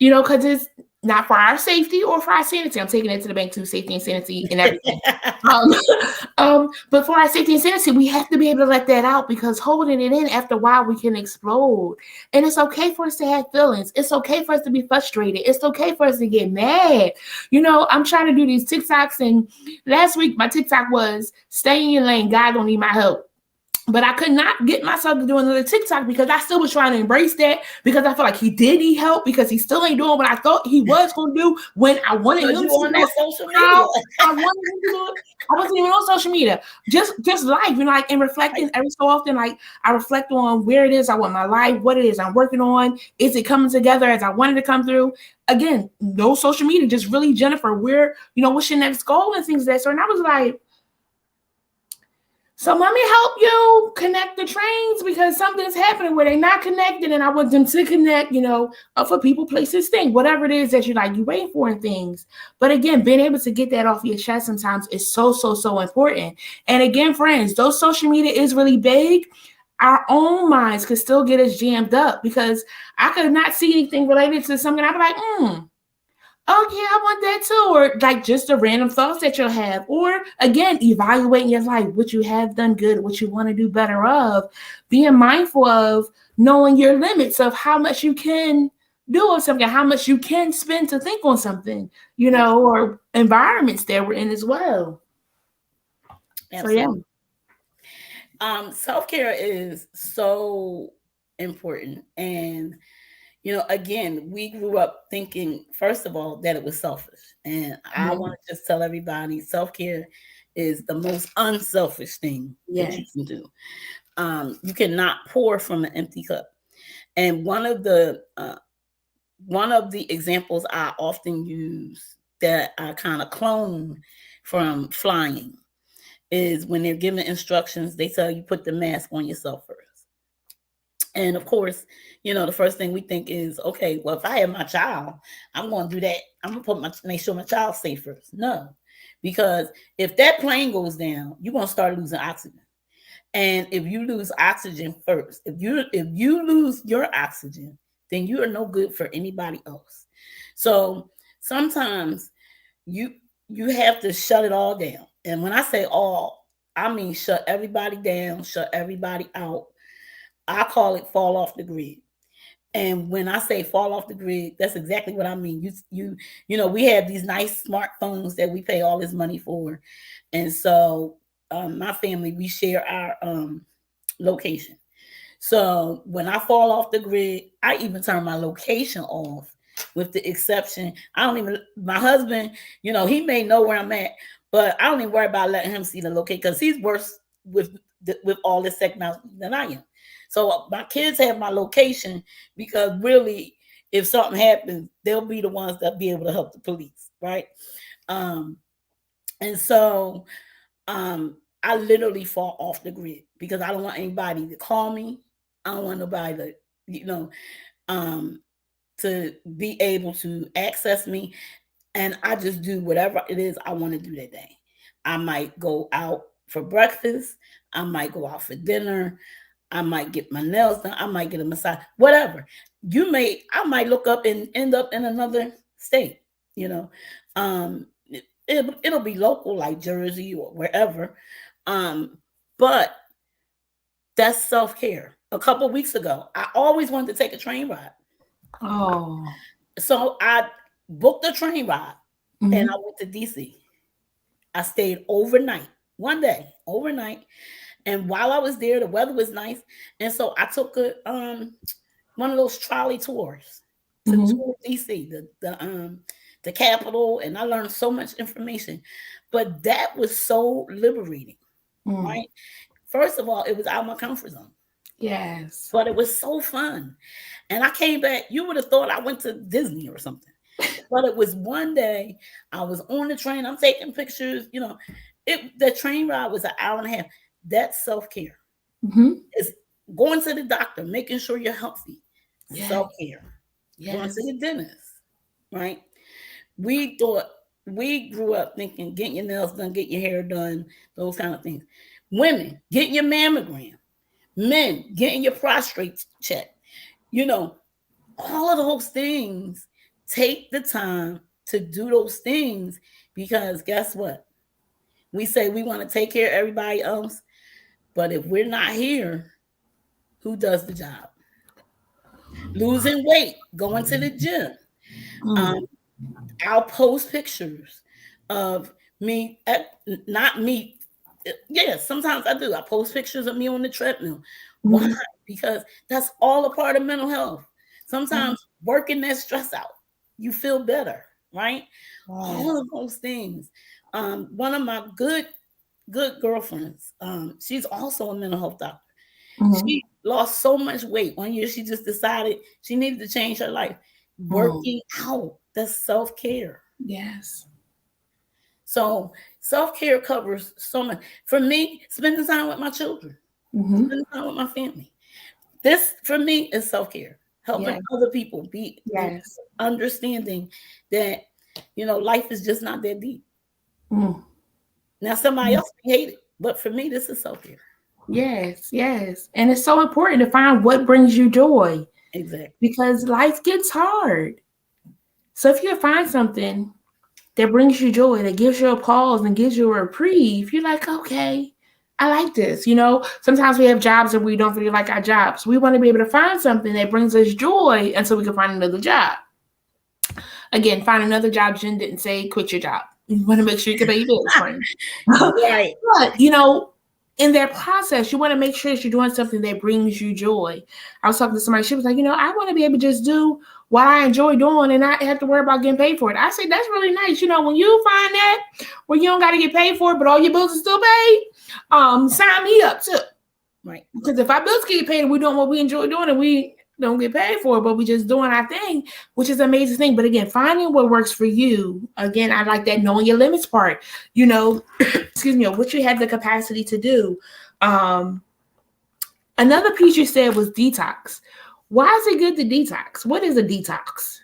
Because not for our safety or for our sanity. I'm taking it to the bank too, safety and sanity and everything. But for our safety and sanity, we have to be able to let that out, because holding it in, after a while, we can explode. And it's okay for us to have feelings. It's okay for us to be frustrated. It's okay for us to get mad. I'm trying to do these TikToks, and last week my TikTok was stay in your lane. God don't need my help. But I could not get myself to do another TikTok because I still was trying to embrace that, because I feel like he did need help, because he still ain't doing what I thought he was going to do when I wanted him to do on that social media. I wanted him to do it. I wasn't even on social media. Just life, like, and reflecting every so often. Like, I reflect on where it is I want my life, what it is I'm working on. Is it coming together as I wanted to come through? Again, no social media, just really, Jennifer, what's your next goal and things of that sort. And I was like, so let me help you connect the trains, because something's happening where they're not connected, and I want them to connect, for people, places, things, whatever it is that you wait for and things. But again, being able to get that off your chest sometimes is so, so, so important. And again, friends, though social media is really big, our own minds could still get us jammed up, because I could not see anything related to something. I'd be like, oh yeah, I want that too. Or like just the random thoughts that you'll have. Or again, evaluating your life, what you have done good, what you want to do better of. Being mindful of knowing your limits of how much you can do on something, how much you can spend to think on something, or environments that we're in as well. Absolutely. So yeah. Self-care is so important. And again, we grew up thinking, first of all, that it was selfish. And I want to just tell everybody, self-care is the most unselfish thing that you can do. You cannot pour from an empty cup. And one of the examples I often use that I kind of clone from flying is when they're giving instructions, they tell you put the mask on yourself first. And of course, the first thing we think is, okay, well, if I have my child, I'm going to do that. I'm going to make sure my child's safe first. No, because if that plane goes down, you're going to start losing oxygen. And if you lose oxygen first, if you lose your oxygen, then you are no good for anybody else. So sometimes you have to shut it all down. And when I say all, I mean shut everybody down, shut everybody out. I call it fall off the grid. And when I say fall off the grid, that's exactly what I mean. We have these nice smartphones that we pay all this money for. And so my family, we share our location. So when I fall off the grid, I even turn my location off, with the exception, my husband, he may know where I'm at, but I don't even worry about letting him see the location, because he's worse with all this technology than I am. So my kids have my location, because really, if something happens, they'll be the ones that be able to help the police, right? And so I literally fall off the grid, because I don't want anybody to call me. I don't want nobody to be able to access me. And I just do whatever it is I want to do that day. I might go out for breakfast. I might go out for dinner. I might get my nails done. I might get a massage, whatever. I might look up and end up in another state, it'll be local, like Jersey or wherever. But that's self-care. A couple of weeks ago, I always wanted to take a train ride. Oh. So I booked a train ride, and I went to DC. I stayed overnight, one day, overnight. And while I was there, the weather was nice. And so I took one of those trolley tours to tour DC, the capital, and I learned so much information. But that was so liberating, right? First of all, it was out of my comfort zone. Yes. But it was so fun. And I came back, you would have thought I went to Disney or something. But it was one day, I was on the train, I'm taking pictures, the train ride was an hour and a half. That's self-care. It's going to the doctor, making sure you're healthy. Yes. Self-care. Yes. Going to the dentist, right? We grew up thinking getting your nails done, get your hair done, those kind of things. Women, getting your mammogram. Men, getting your prostate checked. All of those things Take the time to do those things, because guess what? We say we want to take care of everybody else, but if we're not here, who does the job? Losing weight, going to the gym. Um, I'll post pictures of me, not me. Yeah, sometimes I do. I post pictures of me on the treadmill. Why? Because that's all a part of mental health. Sometimes working that stress out, you feel better, right? All of those things. One of my good girlfriends, she's also a mental health doctor. She lost so much weight. One year she just decided she needed to change her life. Working out, that's self-care. Yes. So self-care covers so much. For me, spending time with my children, spending time with my family. This for me is self-care. Helping other people be understanding that life is just not that deep. Now somebody else may hate it, but for me, this is self-care. Yes, yes. And it's so important to find what brings you joy. Exactly. Because life gets hard. So if you find something that brings you joy, that gives you a pause and gives you a reprieve, you're like, okay, I like this. Sometimes we have jobs and we don't really like our jobs. We want to be able to find something that brings us joy until we can find another job. Again, find another job. Jen didn't say quit your job. You want to make sure you can pay your bills, friend. Right. But, in that process, you want to make sure that you're doing something that brings you joy. I was talking to somebody, she was like, I want to be able to just do what I enjoy doing and not have to worry about getting paid for it. I said, that's really nice. When you find that where you don't got to get paid for it, but all your bills are still paid, sign me up too. Right. Because if our bills get paid and we doing what we enjoy doing and we don't get paid for it, but we just doing our thing, which is an amazing thing. But again, finding what works for you. Again, I like that knowing your limits part. Excuse me, what you have the capacity to do. Another piece you said was detox. Why is it good to detox? What is a detox?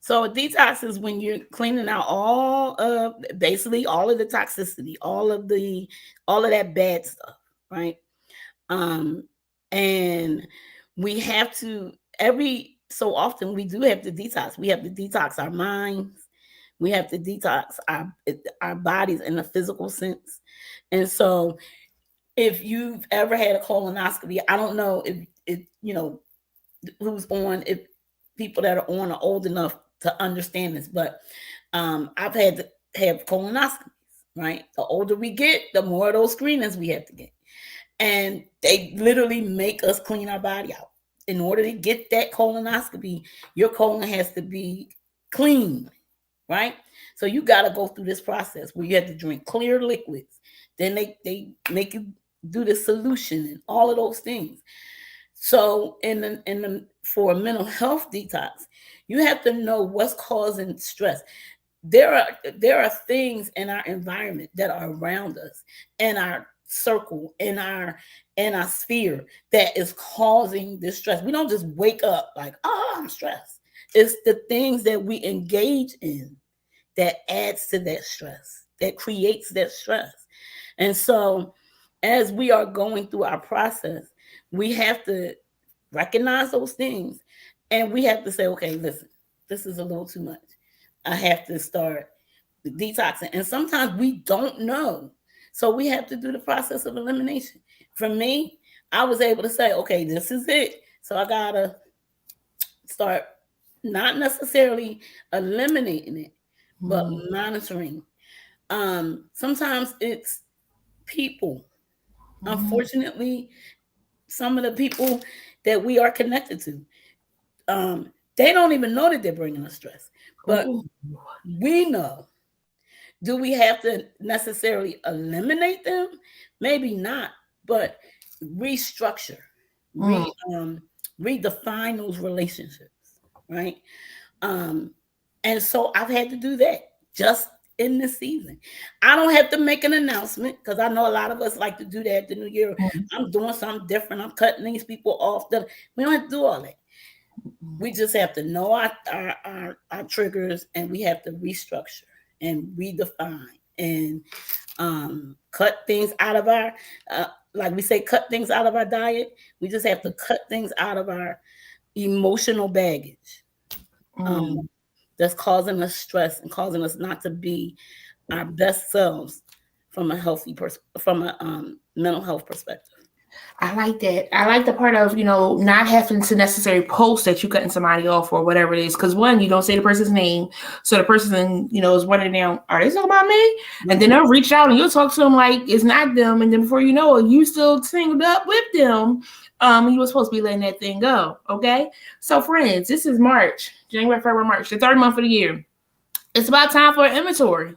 So a detox is when you're cleaning out basically all of the toxicity, all of that bad stuff, right? And we have to, every so often we do have to detox. We have to detox our minds. We have to detox our bodies in a physical sense. And so if you've ever had a colonoscopy, I don't know if who's on, if people that are on are old enough to understand this, but I've had to have colonoscopies, right? The older we get, the more of those screenings we have to get. And they literally make us clean our body out. In order to get that colonoscopy, your colon has to be clean, right? So you got to go through this process where you have to drink clear liquids. Then they make you do the solution and all of those things. So for a mental health detox, you have to know what's causing stress. There are things in our environment that are around us, in our circle, in our sphere, that is causing this stress. We don't just wake up like, oh, I'm stressed. It's the things that we engage in that adds to that stress, that creates that stress. And so as we are going through our process, we have to recognize those things, and we have to say, okay, listen, this is a little too much. I have to start detoxing. And sometimes we don't know. So we have to do the process of elimination. For me, I was able to say, okay, this is it. So I got to start not necessarily eliminating it, but monitoring. Sometimes it's people. Unfortunately, some of the people that we are connected to, they don't even know that they're bringing us stress. But we know. Do we have to necessarily eliminate them? Maybe not, but restructure, redefine those relationships, right? And so I've had to do that just in this season. I don't have to make an announcement, because I know a lot of us like to do that at the new year. I'm doing something different. I'm cutting these people off. We don't have to do all that. We just have to know our triggers, and we have to restructure and redefine and cut things out of our, like we say, cut things out of our diet. We just have to cut things out of our emotional baggage. that's causing us stress and causing us not to be our best selves from a mental health perspective. I like that. I like the part of, not having to necessarily post that you cutting somebody off or whatever it is. Because one, you don't say the person's name. So the person, is wondering now, are they talking about me? Mm-hmm. And then they'll reach out and you'll talk to them like it's not them. And then before you know it, you still tangled up with them. You were supposed to be letting that thing go. Okay. So friends, this is March, January, February, March, the third month of the year. It's about time for an inventory.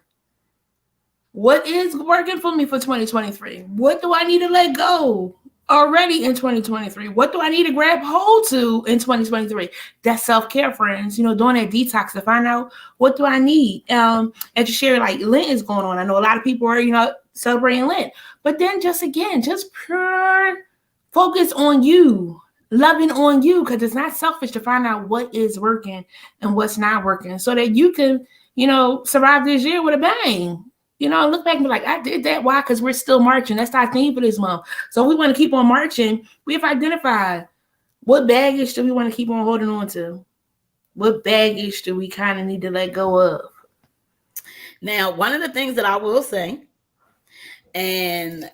What is working for me for 2023? What do I need to let go already in 2023? What do I need to grab hold to in 2023? That's self-care, friends. Doing that detox to find out what do I need. As you share, like Lent is going on. I know a lot of people are, celebrating Lent. But then just pure focus on you, loving on you, because it's not selfish to find out what is working and what's not working so that you can, survive this year with a bang. Look back and be like, I did that. Why? Because we're still marching. That's our theme for this month. So we want to keep on marching. We have identified what baggage do we want to keep on holding on to? What baggage do we kind of need to let go of? Now, one of the things that I will say, and,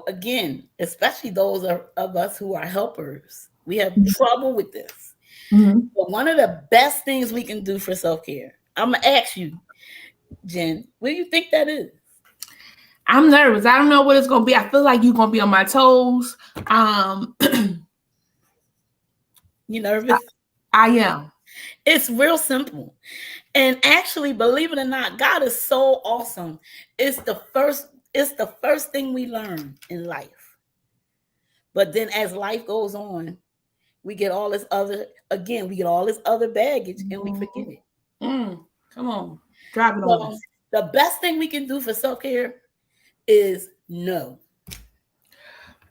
again, especially those of us who are helpers, we have trouble with this. Mm-hmm. But one of the best things we can do for self-care, I'm going to ask you, Jen, what do you think that is? I'm nervous. I don't know what it's going to be. I feel like you're going to be on my toes. You nervous? I am. It's real simple. And actually, believe it or not, God is so awesome. It's the first thing we learn in life. But then as life goes on, we get all this other baggage and we forget it. Come on. Drop it on us. The best thing we can do for self-care is no.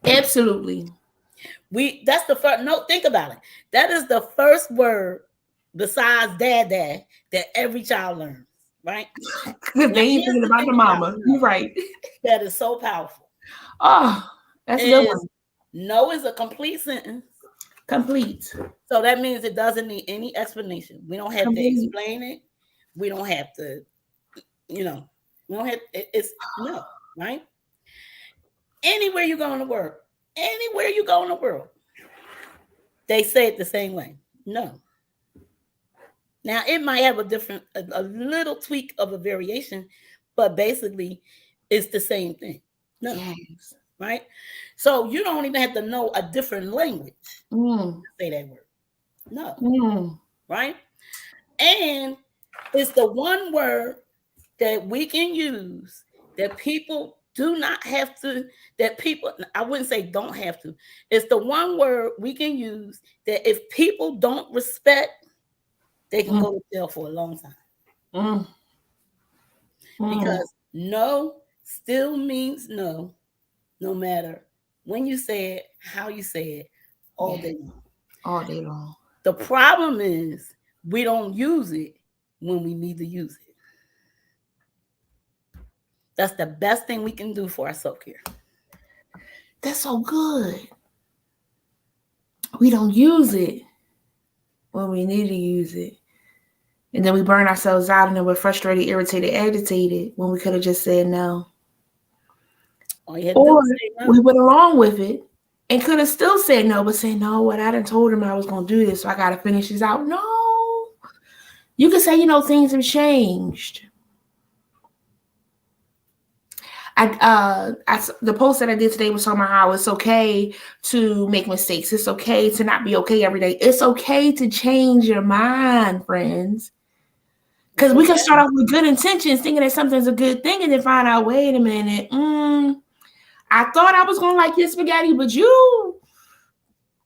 Absolutely. That's the first. No, think about it. That is the first word besides dad that every child learns, right? Because they ain't thinking about the mama. You're right. That is so powerful. Oh, that's a good one. No is a complete sentence. Complete. So that means it doesn't need any explanation. We don't have to explain it. We don't have to, we don't have, it's no, right? Anywhere you go in the world, they say it the same way. No. Now it might have a little tweak of a variation, but basically it's the same thing. No. Yes. Right? So you don't even have to know a different language to say that word. No. Right? And it's the one word that we can use that people do not have to, I wouldn't say don't have to. It's the one word we can use that if people don't respect, they can go to jail for a long time. Because no still means no, no matter when you say it, how you say it, all day long. All day long. The problem is we don't use it when we need to use it. That's the best thing we can do for our self-care. That's so good. We don't use it when we need to use it. And then we burn ourselves out and then we're frustrated, irritated, agitated when we could have just said no. Or we went along with it and could have still said no, but say, no, what I done told him I was going to do this, so I got to finish this out. No. You could say, things have changed. The post that I did today was talking about how it's okay to make mistakes. It's okay to not be okay every day. It's okay to change your mind, friends. Because we can start off with good intentions, thinking that something's a good thing, and then find out, wait a minute, I thought I was going to like your spaghetti, but your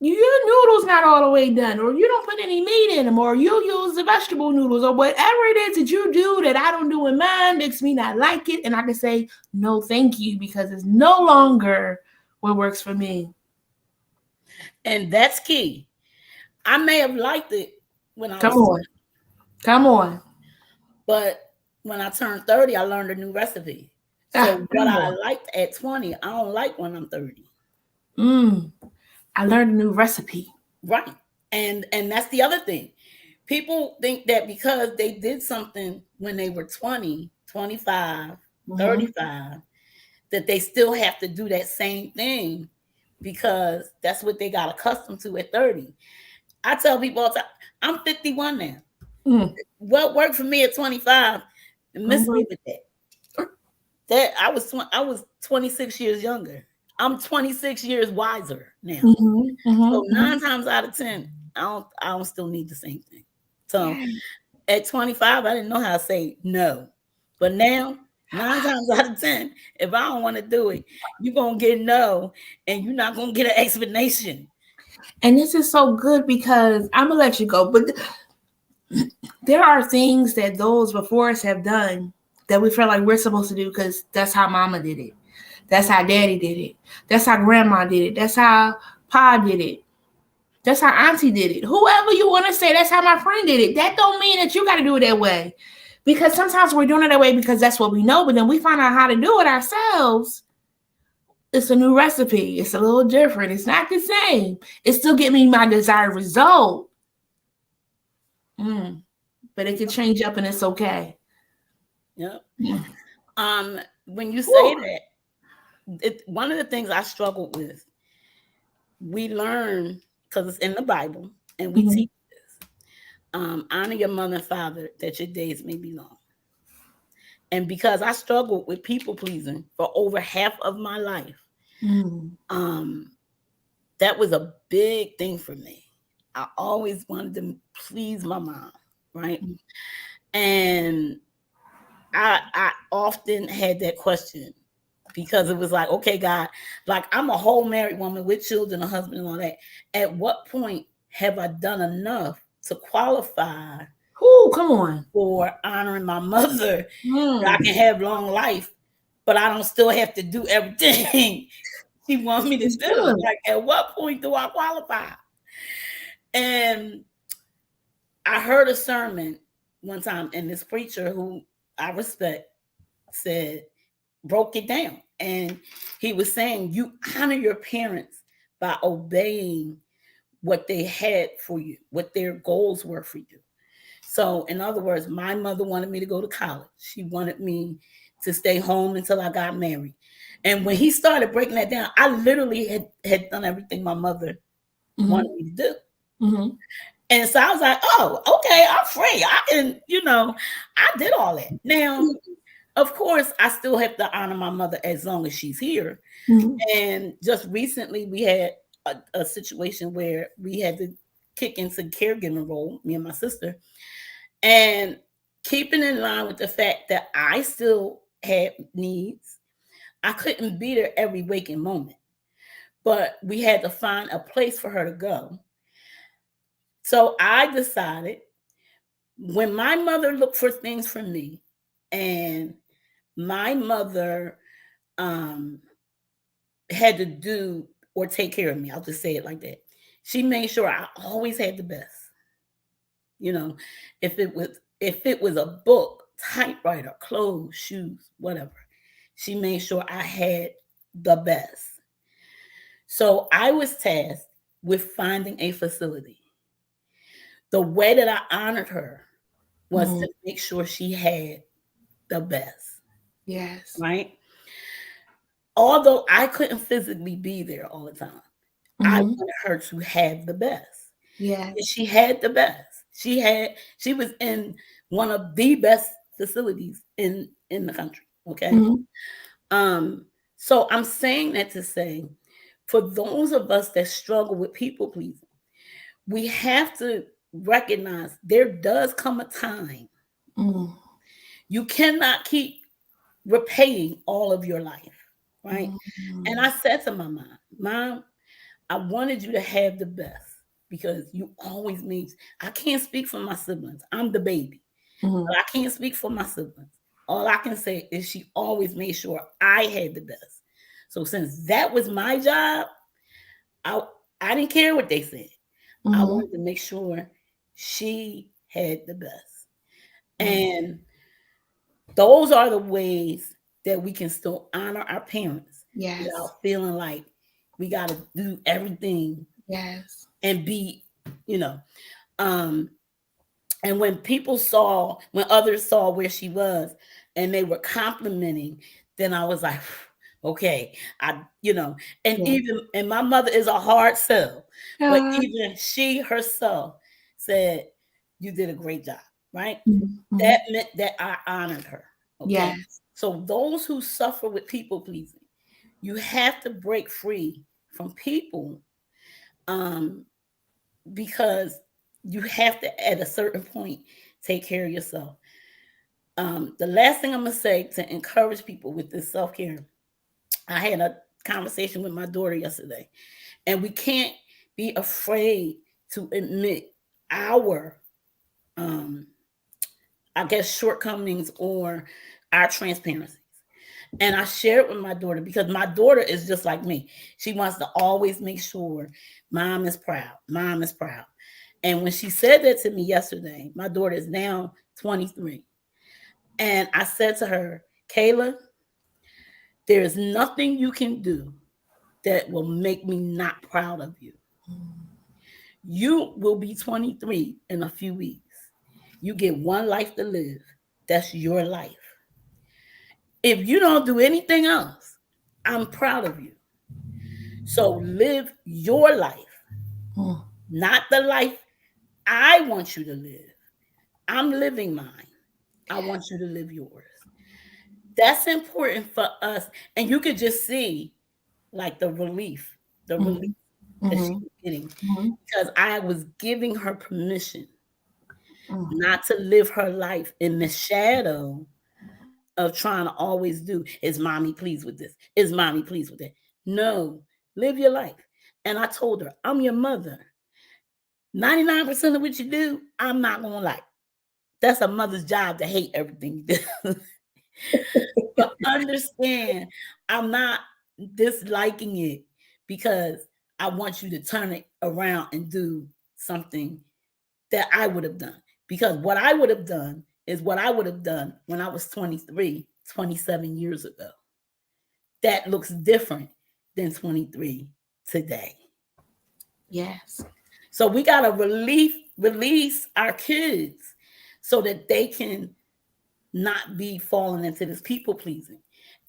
noodles not all the way done, or you don't put any meat in them, or you use the vegetable noodles, or whatever it is that you do that I don't do in mine makes me not like it. And I can say, no, thank you, because it's no longer what works for me. And that's key. I may have liked it when I was 20. Come on. But when I turned 30, I learned a new recipe. So what I liked at 20, I don't like when I'm 30. I learned a new recipe. Right. And that's the other thing. People think that because they did something when they were 20, 25, Mhm. 35, that they still have to do that same thing because that's what they got accustomed to at 30. I tell people all the time, I'm 51 now. Mm. What worked for me at 25, miss me Mhm. with that. That I was 26 years younger. I'm 26 years wiser now. Mhm. So Mhm. 9 times out of 10, I don't still need the same thing. So Yeah. at 25, I didn't know how to say no. But now, 9 times out of 10, if I don't want to do it, you're going to get no, and you're not going to get an explanation. And this is so good because I'm gonna let you go, but there are things that those before us have done that we feel like we're supposed to do because that's how mama did it. That's how daddy did it. That's how grandma did it. That's how pa did it. That's how auntie did it. Whoever you want to say, that's how my friend did it. That don't mean that you got to do it that way. Because sometimes we're doing it that way because that's what we know, but then we find out how to do it ourselves. It's a new recipe. It's a little different. It's not the same. It still get me my desired result. But it can change up and it's okay. Yep. Mm. When you say Woo. that, one of the things I struggled with, we learn because it's in the Bible, and we Mhm. teach this: honor your mother and father, that your days may be long. And because I struggled with people pleasing for over half of my life, Mm. um, that was a big thing for me. I always wanted to please my mom, right? Mm. And I often had that question because it was like, okay, God, like I'm a whole married woman with children, a husband, and all that. At what point have I done enough to qualify Ooh, come on. for honoring my mother that I Mm. can have long life, but I don't still have to do everything she wants me to It's do? good. Like, at what point do I qualify? And I heard a sermon one time, and this preacher who I respect said, broke it down. And he was saying, you honor your parents by obeying what they had for you, what their goals were for you. So, in other words, my mother wanted me to go to college. She wanted me to stay home until I got married. And when he started breaking that down, I literally had done everything my mother wanted Mm-hmm. me to do. Mm-hmm. And so I was like, oh, okay, I'm free. I can, I did all that. Now, of course, I still have to honor my mother as long as she's here. Mm-hmm. And just recently, we had a situation where we had to kick into caregiving role, me and my sister, and keeping in line with the fact that I still had needs. I couldn't be there every waking moment, but we had to find a place for her to go. So I decided, when my mother looked for things from me, and my mother um, had to do or take care of me, I'll just say it like that. She made sure I always had the best. You know, if it was a book, typewriter, clothes, shoes, whatever, she made sure I had the best. So I was tasked with finding a facility. The way that I honored her was Mm-hmm. to make sure she had the best, Yes. right? Although I couldn't physically be there all the time, I Mm-hmm. wanted her to have the best. And Yes. she had the best. She was in one of the best facilities in the country. Okay. Mm-hmm. Um, so I'm saying that to say, for those of us that struggle with people pleasing, we have to recognize there does come a time Mm-hmm. you cannot keep repaying all of your life, right? And I said to my Mom, I wanted you to have the best because you always made. I can't speak for my siblings. I'm the baby, Mm-hmm. but I can't speak for my siblings. All I can say is she always made sure I had the best. So since that was my job, I I didn't care what they said. I Mm-hmm. wanted to make sure she had the best. Mm. And those are the ways that we can still honor our parents Yes. without feeling like we got to do everything Yes. and be, you know, um, And when others saw where she was and they were complimenting, then I was like, okay, and my mother is a hard sell, but even she herself said, you did a great job, right? Mm-hmm. That meant that I honored her. Okay. Yes. So those who suffer with people pleasing, you have to break free from people, because you have to, at a certain point, take care of yourself. The last thing I'm gonna say to encourage people with this self-care, I had a conversation with my daughter yesterday, and we can't be afraid to admit our I guess shortcomings or our transparencies. And I shared with my daughter because my daughter is just like me. She wants to always make sure mom is proud. Mom is proud. And when she said that to me yesterday, my daughter is now 23. And I said to her, Kayla, there is nothing you can do that will make me not proud of you. You will be 23 in a few weeks. You get one life to live. That's your life. If you don't do anything else, I'm proud of you. So live your life, not the life I want you to live. I'm living mine. I want you to live yours. That's important for us. And you could just see like the relief that she was getting, because I was giving her permission not to live her life in the shadow of trying to always do, is mommy pleased with this? Is mommy pleased with that? No, live your life. And I told her, I'm your mother. 99% of what you do, I'm not going to like. That's a mother's job to hate everything you do. But understand, I'm not disliking it because I want you to turn it around and do something that I would have done. Because what I would have done is what I would have done when I was 23, 27 years ago. That looks different than 23 today. Yes. So we got to release our kids so that they can not be falling into this people pleasing.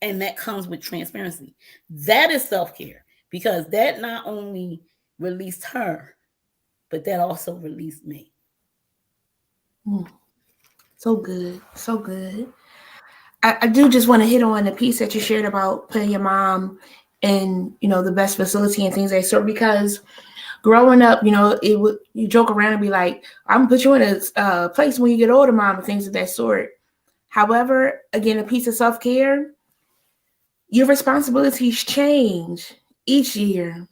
And that comes with transparency. That is self-care, because that not only released her, but that also released me. So good. So good. I do just want to hit on the piece that you shared about putting your mom in, the best facility and things like that sort, because growing up, you joke around and be like, I'm gonna put you in a place when you get older, mom, and things of that sort. However, again, a piece of self-care, your responsibilities change each year.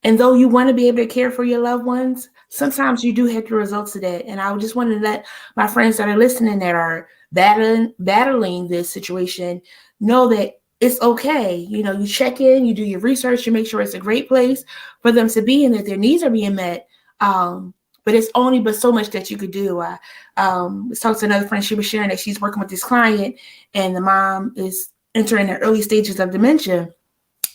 And though you want to be able to care for your loved ones, sometimes you do have to result to that. And I just want to let my friends that are listening that are battling this situation know that it's okay. You check in, you do your research, you make sure it's a great place for them to be and that their needs are being met. But it's only but so much that you could do. I talked to another friend. She was sharing that she's working with this client and the mom is entering the early stages of dementia.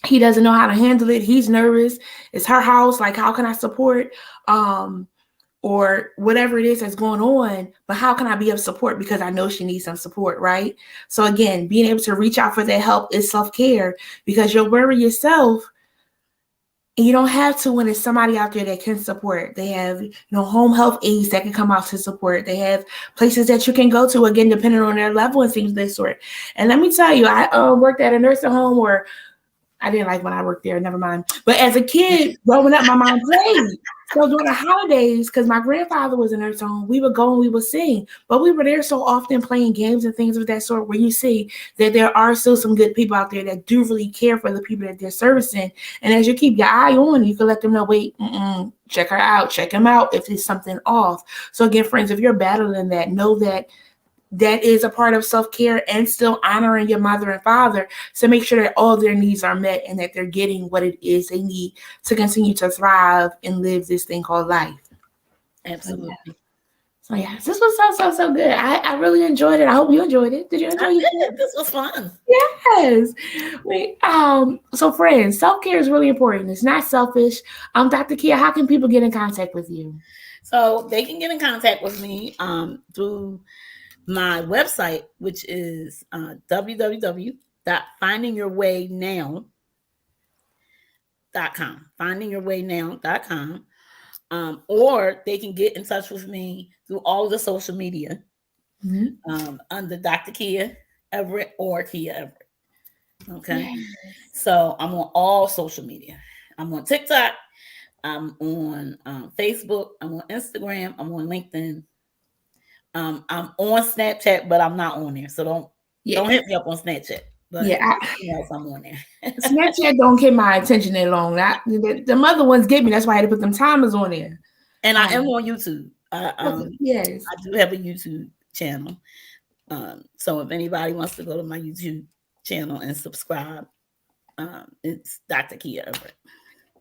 He doesn't know how to handle it. He's nervous. It's her house. Like, how can I support? Or whatever it is that's going on, but how can I be of support? Because I know she needs some support, right? So again, being able to reach out for that help is self-care, because you'll worry yourself and you don't have to when there's somebody out there that can support. They have, home health aides that can come out to support. They have places that you can go to, again, depending on their level and things of that sort. And let me tell you, I worked at a nursing home where I didn't like when I worked there, never mind. But as a kid, growing up, my mom played. So during the holidays, because my grandfather was in her home, we would go and we would sing. But we were there so often playing games and things of that sort, where you see that there are still some good people out there that do really care for the people that they're servicing. And as you keep your eye on, you can let them know, wait, check her out, check him out if there's something off. So again, friends, if you're battling that, know that that is a part of self-care and still honoring your mother and father to make sure that all their needs are met and that they're getting what it is they need to continue to thrive and live this thing called life. Absolutely. So yes, this was so good. I really enjoyed it. I hope you enjoyed it. Did you enjoy it? This was fun. Yes. So friends, self-care is really important. It's not selfish. Dr. Kia, how can people get in contact with you? So they can get in contact with me through my website, which is www.findingyourwaynow.com. Findingyourwaynow.com. Or they can get in touch with me through all of the social media under Dr. Kia Everett or Kia Everett. Okay. Yes. So I'm on all social media. I'm on TikTok. I'm on Facebook. I'm on Instagram. I'm on LinkedIn. I'm on Snapchat, but I'm not on there. So don't hit me up on Snapchat. But else I'm on there. Snapchat don't get my attention that long. The other ones get me. That's why I had to put them timers on there. And I am on YouTube. Yes, I do have a YouTube channel. So if anybody wants to go to my YouTube channel and subscribe, it's Dr. Kia Everett.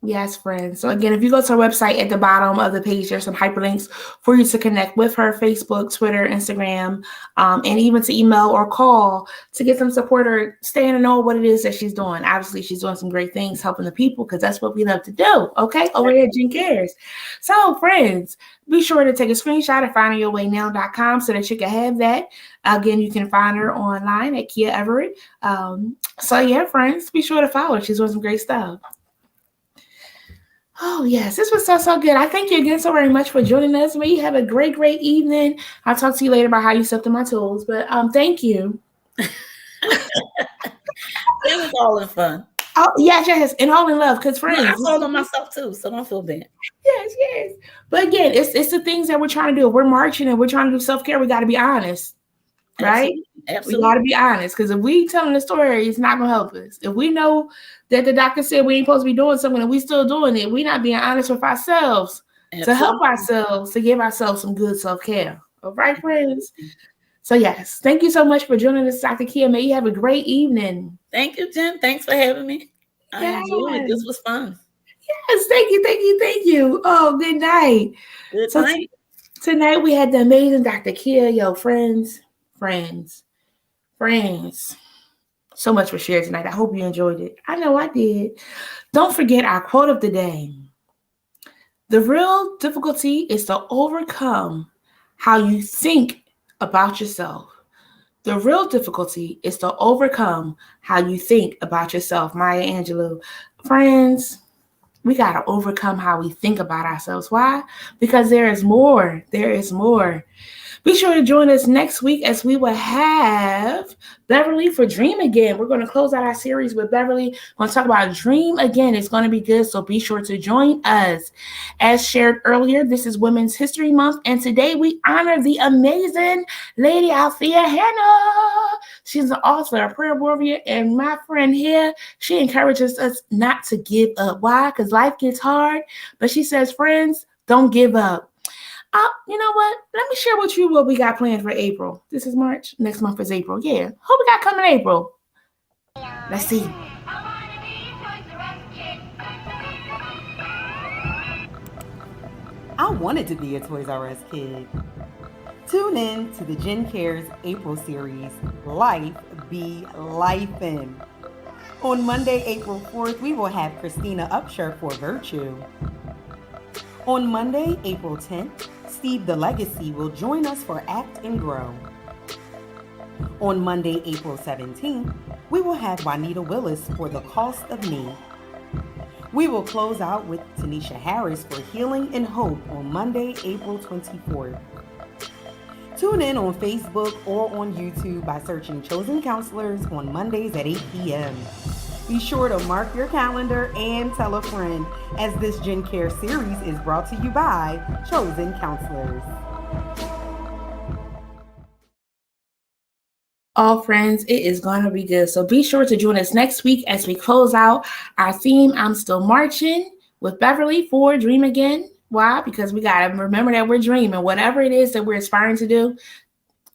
Yes, friends. So again, if you go to our website, at the bottom of the page, there's some hyperlinks for you to connect with her: Facebook, Twitter, Instagram, and even to email or call to get some support or stay in to know what it is that she's doing. Obviously, she's doing some great things, helping the people, because that's what we love to do. Okay, over here at Jen Cares. So, friends, be sure to take a screenshot of findingyourwaynow.com so that you can have that. Again, you can find her online at Kia Everett. So yeah, friends, be sure to follow her. She's doing some great stuff. Oh, yes. This was so good. I thank you again so very much for joining us. May you have a great evening. I'll talk to you later about how you stepped on my toes. But thank you. It was all in fun. Oh, yes. And all in love. Because friends. I told on myself too, so don't feel bad. Yes. But again, it's the things that we're trying to do. If we're marching and we're trying to do self-care, we got to be honest. Right? Absolutely. We got to be honest, because if we telling the story, it's not going to help us. If we know that the doctor said we ain't supposed to be doing something and we still doing it, we're not being honest with ourselves. Absolutely. To help ourselves, to give ourselves some good self-care. All right, friends? So yes, thank you so much for joining us, Dr. Kia. May you have a great evening. Thank you, Jen. Thanks for having me. I enjoyed it. This was fun. Yes, thank you. Oh, good night. Good night. Tonight we had the amazing Dr. Kia. Yo, friends. So much for sharing tonight. I hope you enjoyed it. I know I did. Don't forget our quote of the day. The real difficulty is to overcome how you think about yourself. The real difficulty is to overcome how you think about yourself. Maya Angelou. Friends, we got to overcome how we think about ourselves. Why? Because there is more. Be sure to join us next week as we will have Beverly for Dream Again. We're going to close out our series with Beverly. We're going to talk about Dream Again. It's going to be good, so be sure to join us. As shared earlier, this is Women's History Month, and today we honor the amazing Lady Althea Hannah. She's an author, a prayer warrior, and my friend here, she encourages us not to give up. Why? Because life gets hard, but she says, friends, don't give up. You know what? Let me share with you what we got planned for April. This is March. Next month is April. Yeah. Who we got coming April? Let's see. I wanted to be a Toys R Us kid. Tune in to the Jen Cares April series, Life Be Lifin'. On Monday, April 4th, we will have Christina Upshur for Virtue. On Monday, April 10th, Steve the Legacy will join us for Act and Grow. On Monday, April 17th, we will have Juanita Willis for The Cost of Me. We will close out with Tanisha Harris for Healing and Hope on Monday, April 24th. Tune in on Facebook or on YouTube by searching Chosen Counselors on Mondays at 8 p.m. Be sure to mark your calendar and tell a friend, as this Jen Care series is brought to you by Chosen Counselors. All friends, it is going to be good. So be sure to join us next week as we close out our theme, I'm Still Marching, with Beverly for Dream Again. Why? Because we got to remember that we're dreaming. Whatever it is that we're aspiring to do,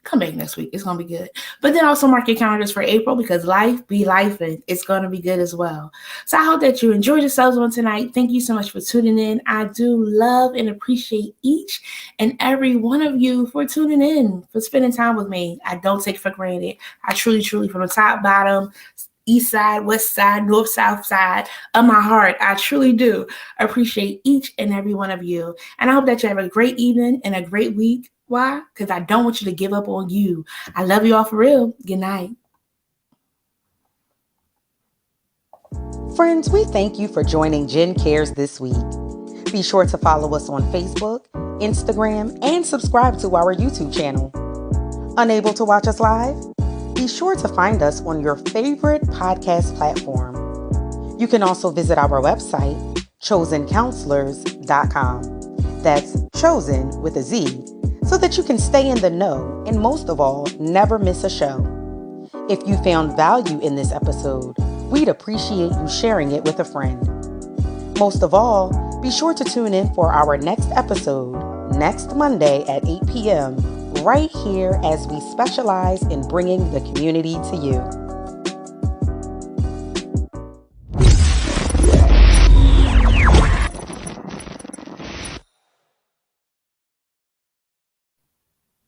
come back next week. It's going to be good. But then also mark your calendars for April, because life be life, and it's going to be good as well. So I hope that you enjoyed yourselves on tonight. Thank you so much for tuning in. I do love and appreciate each and every one of you for tuning in, for spending time with me. I don't take it for granted. I truly, from the top, bottom, east side, west side, north, south side of my heart. I truly do appreciate each and every one of you. And I hope that you have a great evening and a great week. Why? Because I don't want you to give up on you. I love you all for real. Good night. Friends, we thank you for joining Jen Cares this week. Be sure to follow us on Facebook, Instagram, and subscribe to our YouTube channel. Unable to watch us live? Be sure to find us on your favorite podcast platform. You can also visit our website, chozencounselors.com. That's Chozen with a Z, so that you can stay in the know and most of all, never miss a show. If you found value in this episode, we'd appreciate you sharing it with a friend. Most of all, be sure to tune in for our next episode next Monday at 8 p.m. right here as we specialize in bringing the community to you.